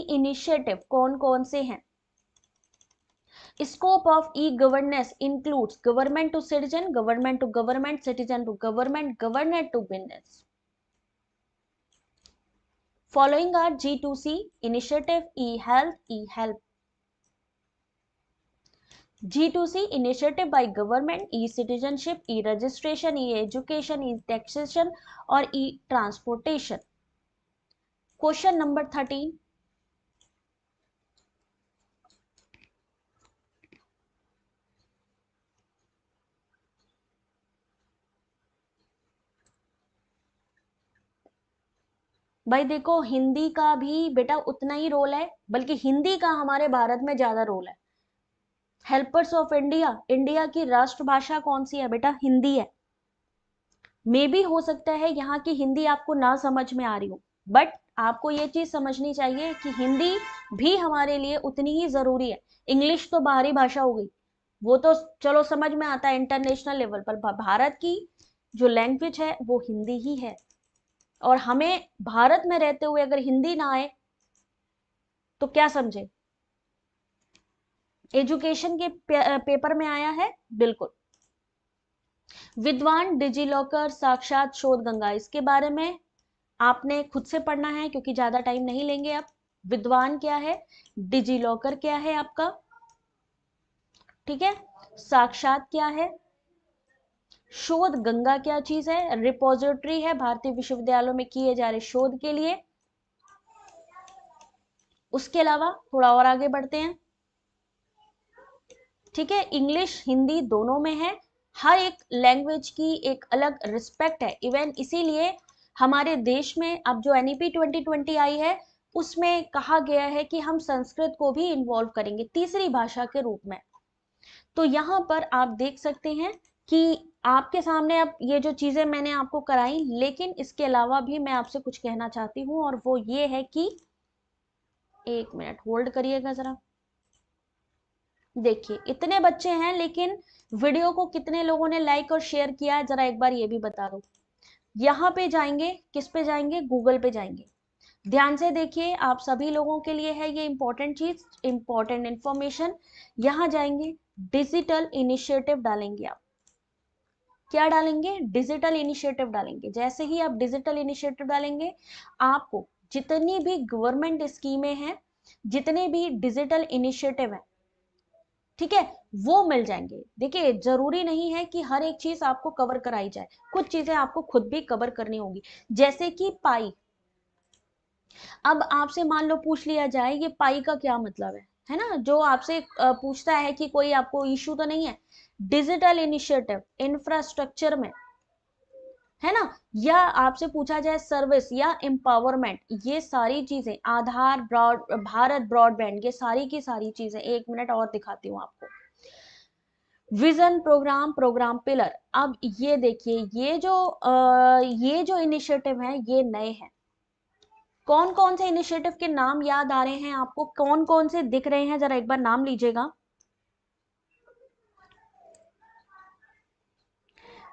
इनिशिएटिव कौन कौन से हैं? Scope of e governance includes government to citizen, government to government, citizen to government, government to business. Following are G2C initiative, e-health, e-help. G2C initiative by government, e-citizenship, e-registration, e-education, e-taxation और e-transportation. Question number 13. भाई देखो, हिंदी का भी बेटा उतना ही role है, बल्कि हिंदी का हमारे भारत में ज्यादा रोल है। हेल्पर्स ऑफ इंडिया, इंडिया की राष्ट्रभाषा कौन सी है बेटा? हिंदी है। मे भी हो सकता है यहाँ की हिंदी आपको ना समझ में आ रही हो, बट आपको ये चीज समझनी चाहिए कि हिंदी भी हमारे लिए उतनी ही जरूरी है। इंग्लिश तो बाहरी भाषा हो गई, वो तो चलो समझ में आता है इंटरनेशनल लेवल पर, भारत की जो लैंग्वेज है वो हिंदी ही है। और हमें भारत में रहते हुए अगर हिंदी ना आए तो क्या समझे? एजुकेशन के पेपर में आया है, बिल्कुल। विद्वान, डिजिलॉकर, साक्षात, शोध गंगा, इसके बारे में आपने खुद से पढ़ना है क्योंकि ज्यादा टाइम नहीं लेंगे अब। विद्वान क्या है, डिजिलॉकर क्या है आपका, ठीक है, साक्षात क्या है, शोध गंगा क्या चीज है, रिपोजिटरी है भारतीय विश्वविद्यालयों में किए जा रहे शोध के लिए। उसके अलावा थोड़ा और आगे बढ़ते हैं, ठीक है। इंग्लिश हिंदी दोनों में है, हर एक लैंग्वेज की एक अलग रिस्पेक्ट है। इवन इसीलिए हमारे देश में अब जो NEP 2020 आई है उसमें कहा गया है कि हम संस्कृत को भी इन्वॉल्व करेंगे तीसरी भाषा के रूप में। तो यहाँ पर आप देख सकते हैं कि आपके सामने अब ये जो चीजें मैंने आपको कराई, लेकिन इसके अलावा भी मैं आपसे कुछ कहना चाहती हूँ, और वो ये है कि एक मिनट होल्ड करिएगा जरा। देखिए इतने बच्चे हैं, लेकिन वीडियो को कितने लोगों ने लाइक और शेयर किया है जरा एक बार ये भी बता दो। यहाँ पे जाएंगे, किस पे जाएंगे? गूगल पे जाएंगे। ध्यान से देखिए, आप सभी लोगों के लिए है ये इंपॉर्टेंट चीज, इंपॉर्टेंट इंफॉर्मेशन। यहाँ जाएंगे, डिजिटल इनिशिएटिव डालेंगे आप। क्या डालेंगे? डिजिटल इनिशिएटिव डालेंगे। जैसे ही आप डिजिटल इनिशिएटिव डालेंगे, आपको जितनी भी गवर्नमेंट स्कीमें हैं, जितने भी डिजिटल इनिशिएटिव है, ठीक है, वो मिल जाएंगे। देखिए जरूरी नहीं है कि हर एक चीज आपको कवर कराई जाए, कुछ चीजें आपको खुद भी कवर करनी होगी। जैसे कि पाई, अब आपसे मान लो पूछ लिया जाए ये पाई का क्या मतलब है ना, जो आपसे पूछता है कि कोई आपको इश्यू तो नहीं है डिजिटल इनिशिएटिव इंफ्रास्ट्रक्चर में, है ना, या आपसे पूछा जाए सर्विस या एम्पावरमेंट, ये सारी चीजें, आधार, भारत ब्रॉडबैंड, ये सारी की सारी चीजें। एक मिनट और दिखाती हूँ आपको। Vision, programme, programme pillar. अब ये देखिए, ये जो इनिशिएटिव है ये नए हैं। कौन कौन से इनिशिएटिव के नाम याद आ रहे हैं आपको? कौन कौन से दिख रहे हैं? जरा एक बार नाम लीजिएगा।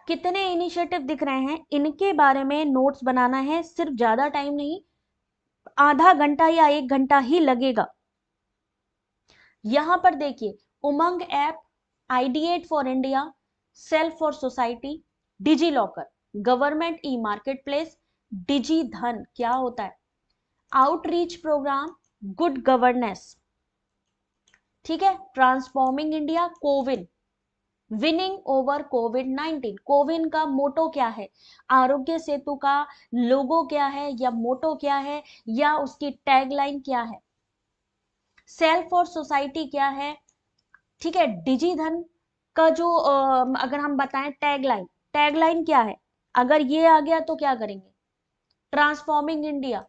कितने इनिशिएटिव दिख रहे हैं? इनके बारे में नोट्स बनाना है, सिर्फ ज्यादा टाइम नहीं, आधा घंटा या 1 घंटा ही लगेगा। यहां पर देखिए, Umang app, ideate for India, self for society, digilocker, government e marketplace, digi Dhan क्या होता है, आउटरीच प्रोग्राम, गुड गवर्नेंस, ठीक है, transforming India, CoWIN, winning over Covid 19। CoWIN का मोटो क्या है, आरोग्य सेतु का लोगो क्या है या मोटो क्या है या उसकी टैगलाइन क्या है, सेल्फ फॉर सोसाइटी क्या है, ठीक है, डिजी धन का जो अगर हम बताएं टैगलाइन, टैगलाइन क्या है, अगर ये आ गया तो क्या करेंगे, transforming India,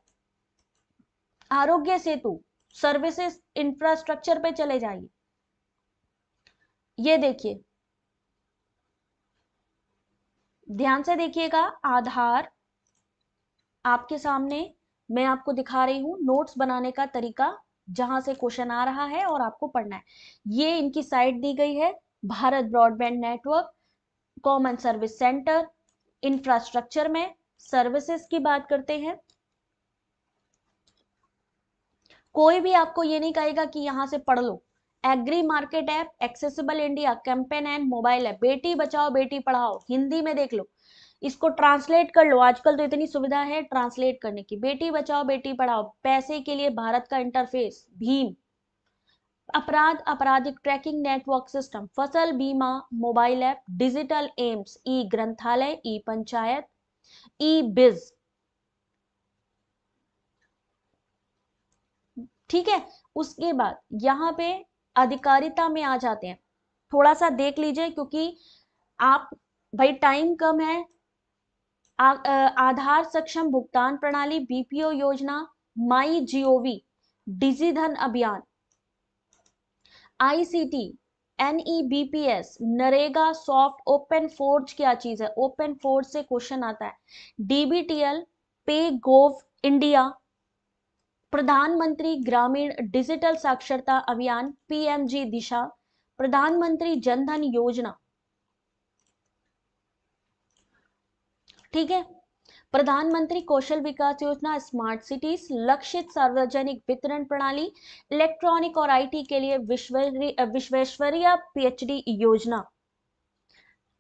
Aarogya Setu, services infrastructure पे चले जाइए। ये देखिए, ध्यान से देखिएगा, आधार आपके सामने, मैं आपको दिखा रही हूं नोट्स बनाने का तरीका, जहां से क्वेश्चन आ रहा है और आपको पढ़ना है। ये इनकी साइट दी गई है, Bharat broadband network, common service centre, infrastructure में सर्विसेज की बात करते हैं। कोई भी आपको ये नहीं कहेगा कि यहां से पढ़ लो। Agri market app, accessible India, campaign and mobile app, बेटी बचाओ बेटी पढ़ाओ, हिंदी में देख लो, इसको ट्रांसलेट कर लो, आजकल तो इतनी सुविधा है ट्रांसलेट करने की। बेटी बचाओ बेटी पढ़ाओ, पैसे के लिए भारत का इंटरफेस भीम, अपराध आपराधिक ट्रैकिंग नेटवर्क सिस्टम, फसल बीमा मोबाइल ऐप, डिजिटल एम्स, ई ग्रंथालय, ई पंचायत, ई बिज, ठीक है। उसके बाद यहाँ पे अधिकारिता में आ जाते हैं, थोड़ा सा देख लीजिए क्योंकि आप, भाई टाइम कम है। आधार सक्षम भुगतान प्रणाली, बीपीओ योजना, माई जीओवी, डिजी धन अभियान, ICT, NEBPS, NREGA, soft, open forge क्या चीज है, ओपन फोर्ज से क्वेश्चन आता है, डीबीटीएल, पे गोव इंडिया, प्रधानमंत्री ग्रामीण डिजिटल साक्षरता अभियान, पीएमजी दिशा, प्रधानमंत्री जनधन योजना, ठीक है, प्रधानमंत्री कौशल विकास योजना, स्मार्ट सिटीज, लक्षित सार्वजनिक वितरण प्रणाली, इलेक्ट्रॉनिक और आईटी के लिए विश्वेश्वरैया पीएचडी योजना,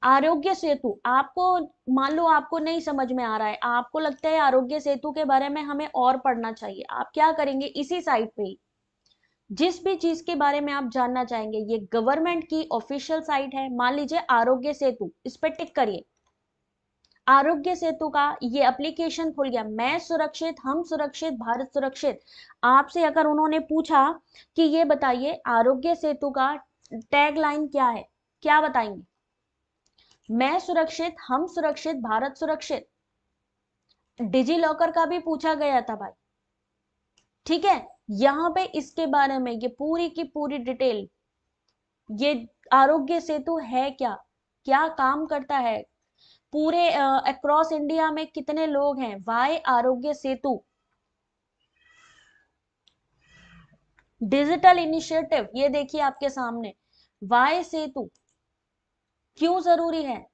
आरोग्य सेतु। आपको मान लो आपको नहीं समझ में आ रहा है, आपको लगता है आरोग्य सेतु के बारे में हमें और पढ़ना चाहिए, आप क्या करेंगे, इसी साइट पे ही जिस भी चीज के बारे में आप जानना चाहेंगे, ये गवर्नमेंट की ऑफिशियल साइट है, मान लीजिए आरोग्य सेतु, इस पे टिक करिए। आरोग्य सेतु का ये एप्लीकेशन खुल गया, मैं सुरक्षित, हम सुरक्षित, भारत सुरक्षित। आपसे अगर उन्होंने पूछा कि ये बताइए आरोग्य सेतु का टैगलाइन क्या है, क्या बताएंगे, मैं सुरक्षित, हम सुरक्षित, भारत सुरक्षित। डिजी लॉकर का भी पूछा गया था भाई, ठीक है। यहां पे इसके बारे में ये पूरी की पूरी डिटेल, ये आरोग्य सेतु है क्या, क्या काम करता है, पूरे अक्रॉस इंडिया में कितने लोग हैं, Y Aarogya Setu, digital initiative, ये देखिए आपके सामने, वाई सेतु क्यों जरूरी है,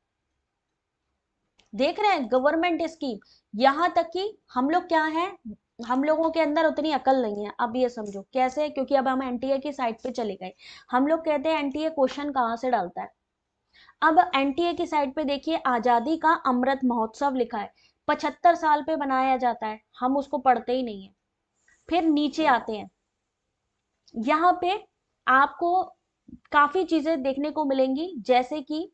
देख रहे हैं, गवर्नमेंट स्कीम। यहां तक कि हम लोग क्या है, हम लोगों के अंदर उतनी अकल नहीं है, अब ये समझो कैसे, क्योंकि अब हम एनटीए की साइट पे चले गए। हम लोग कहते हैं एनटीए क्वेश्चन कहाँ से डालता है, अब एनटीए की साइट पे देखिए, आजादी का अमृत महोत्सव लिखा है, 75 साल पे बनाया जाता है, हम उसको पढ़ते ही नहीं है। फिर नीचे आते हैं, यहाँ पे आपको काफी चीजें देखने को मिलेंगी, जैसे कि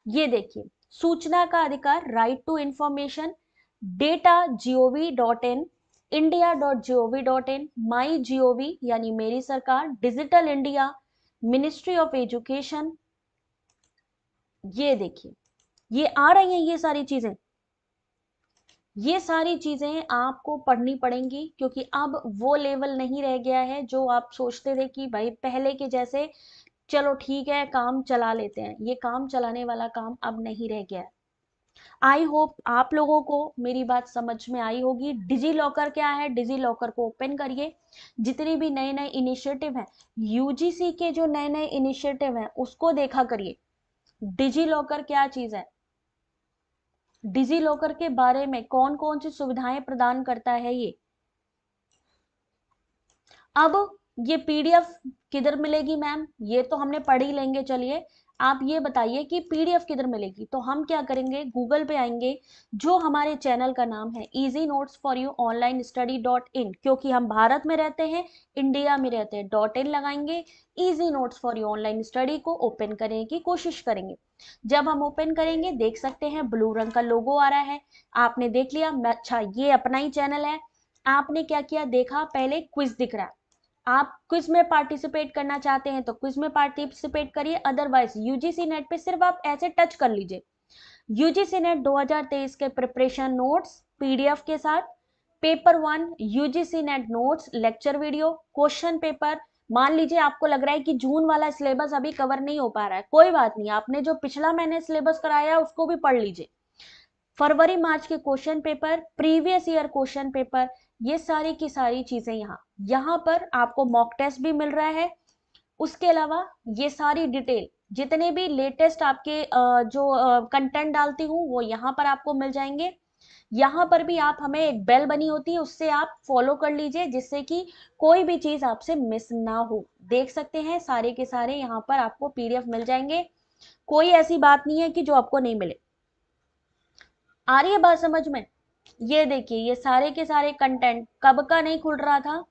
ये देखिए, सूचना का अधिकार, right to information, data.gov.in, india.gov.in, my G O V यानी मेरी सरकार, digital India, ministry of education, ये देखिए, ये आ रही हैं ये सारी चीजें, ये सारी चीजें आपको पढ़नी पड़ेंगी, क्योंकि अब वो लेवल नहीं रह गया है जो आप सोचते थे कि भाई पहले के जैसे चलो ठीक है काम चला लेते हैं, ये काम चलाने वाला काम अब नहीं रह गया है। आई होप आप लोगों को मेरी बात समझ में आई होगी। डिजी लॉकर क्या है, डिजी लॉकर को ओपन करिए, जितनी भी नए नए इनिशिएटिव है, यूजीसी के जो नए नए इनिशिएटिव है उसको देखा करिए, डिजी लॉकर क्या चीज है, डिजी लॉकर के बारे में कौन कौन सी सुविधाएं प्रदान करता है ये। अब ये पीडीएफ किधर मिलेगी मैम, ये तो हमने पढ़ ही लेंगे, चलिए आप ये बताइए कि पीडीएफ किधर मिलेगी। तो हम क्या करेंगे, गूगल पे आएंगे, जो हमारे चैनल का नाम है easy notes for you online study .in, क्योंकि हम भारत में रहते हैं, इंडिया में रहते हैं, .in लगाएंगे, easy notes for you online study को ओपन करने की कोशिश करेंगे। जब हम ओपन करेंगे देख सकते हैं ब्लू रंग का लोगो आ रहा है, आपने देख लिया, अच्छा ये अपना ही चैनल है। आपने क्या किया, देखा, पहले क्विज दिख रहा है, आप क्विज में पार्टिसिपेट करना चाहते हैं तो क्विज में पार्टिसिपेट करिए, अदरवाइज यूजीसी नेट पे सिर्फ आप ऐसे टच कर लीजिए, यूजीसी नेट 2023 के प्रिपरेशन नोट्स पीडीएफ के साथ, paper 1 UGC net notes lecture video, question paper. मान लीजिए आपको लग रहा है कि जून वाला सिलेबस अभी कवर नहीं हो पा रहा है, कोई बात नहीं, आपने जो पिछला महीने सिलेबस कराया उसको भी पढ़ लीजिए, फरवरी मार्च के question paper, previous year question paper, ये सारी की सारी चीजें यहाँ पर आपको मॉक टेस्ट भी मिल रहा है। उसके अलावा ये सारी डिटेल, जितने भी लेटेस्ट आपके जो कंटेंट डालती हूँ वो यहाँ पर आपको मिल जाएंगे। यहाँ पर भी आप, हमें एक बेल बनी होती है, उससे आप फॉलो कर लीजिए, जिससे कि कोई भी चीज आपसे मिस ना हो। देख सकते हैं सारे के सारे यहाँ पर आपको पीडीएफ मिल जाएंगे, कोई ऐसी बात नहीं है कि जो आपको नहीं मिले। आ रही है बात समझ में? ये देखिए, ये सारे के सारे कंटेंट कब का नहीं खुल रहा था,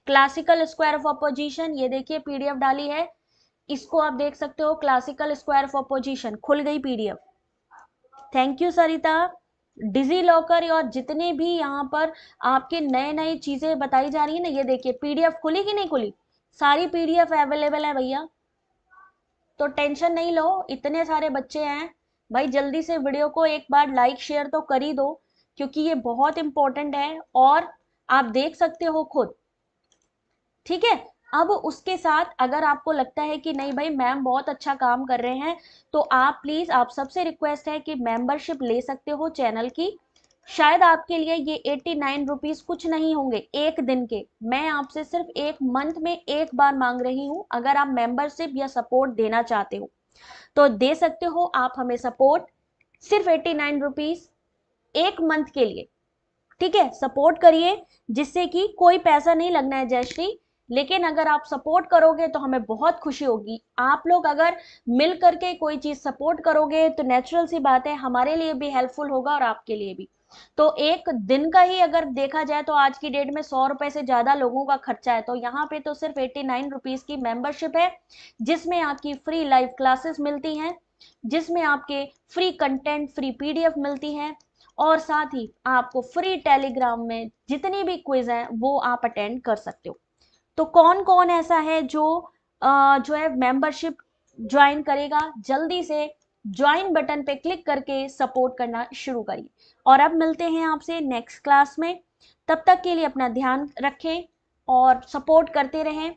क्लासिकल स्क्वायर ऑफ अपोजिशन, ये देखिए पीडीएफ डाली है, इसको आप देख सकते हो, क्लासिकल स्क्वायर ऑफ अपोजिशन खुल गई PDF. Thank you Sarita. DigiLocker और जितने भी यहाँ पर आपके नए नए चीजें बताई जा रही है ना, ये देखिए पीडीएफ खुली कि नहीं खुली, सारी पीडीएफ अवेलेबल है भैया, तो टेंशन नहीं लो, इतने सारे बच्चे हैं भाई, जल्दी से वीडियो को एक बार लाइक शेयर तो कर ही दो, क्योंकि ये बहुत इंपॉर्टेंट है और आप देख सकते हो खुद, ठीक है। अब उसके साथ अगर आपको लगता है कि नहीं भाई मैम बहुत अच्छा काम कर रहे हैं, तो आप प्लीज, आप सबसे रिक्वेस्ट है कि मेंबरशिप ले सकते हो चैनल की, शायद आपके लिए ये 89 रुपीज कुछ नहीं होंगे एक दिन के, मैं आपसे सिर्फ एक मंथ में एक बार मांग रही हूँ, अगर आप मेंबरशिप या सपोर्ट देना चाहते हो तो दे सकते हो आप हमें सपोर्ट, सिर्फ 89 रुपीज एक मंथ के लिए, ठीक है, सपोर्ट करिए, जिससे कि कोई पैसा नहीं लगना है जयश्री, लेकिन अगर आप सपोर्ट करोगे तो हमें बहुत खुशी होगी। आप लोग अगर मिल करके कोई चीज सपोर्ट करोगे तो नेचुरल सी बात है, हमारे लिए भी हेल्पफुल होगा और आपके लिए भी। तो एक दिन का ही अगर देखा जाए तो आज की डेट में 100 रुपए से ज्यादा लोगों का खर्चा है, तो यहाँ पे तो सिर्फ 89 रुपीज की मेंबरशिप है, जिसमें आपकी फ्री लाइव क्लासेस मिलती हैं, जिसमें आपके फ्री कंटेंट, फ्री पीडीएफ मिलती हैं, और साथ ही आपको फ्री टेलीग्राम में जितनी भी क्विज हैं वो आप अटेंड कर सकते हो। तो कौन कौन ऐसा है जो जो है मेंबरशिप ज्वाइन करेगा, जल्दी से ज्वाइन बटन पे क्लिक करके सपोर्ट करना शुरू करिए। और अब मिलते हैं आपसे नेक्स्ट क्लास में, तब तक के लिए अपना ध्यान रखें और सपोर्ट करते रहें।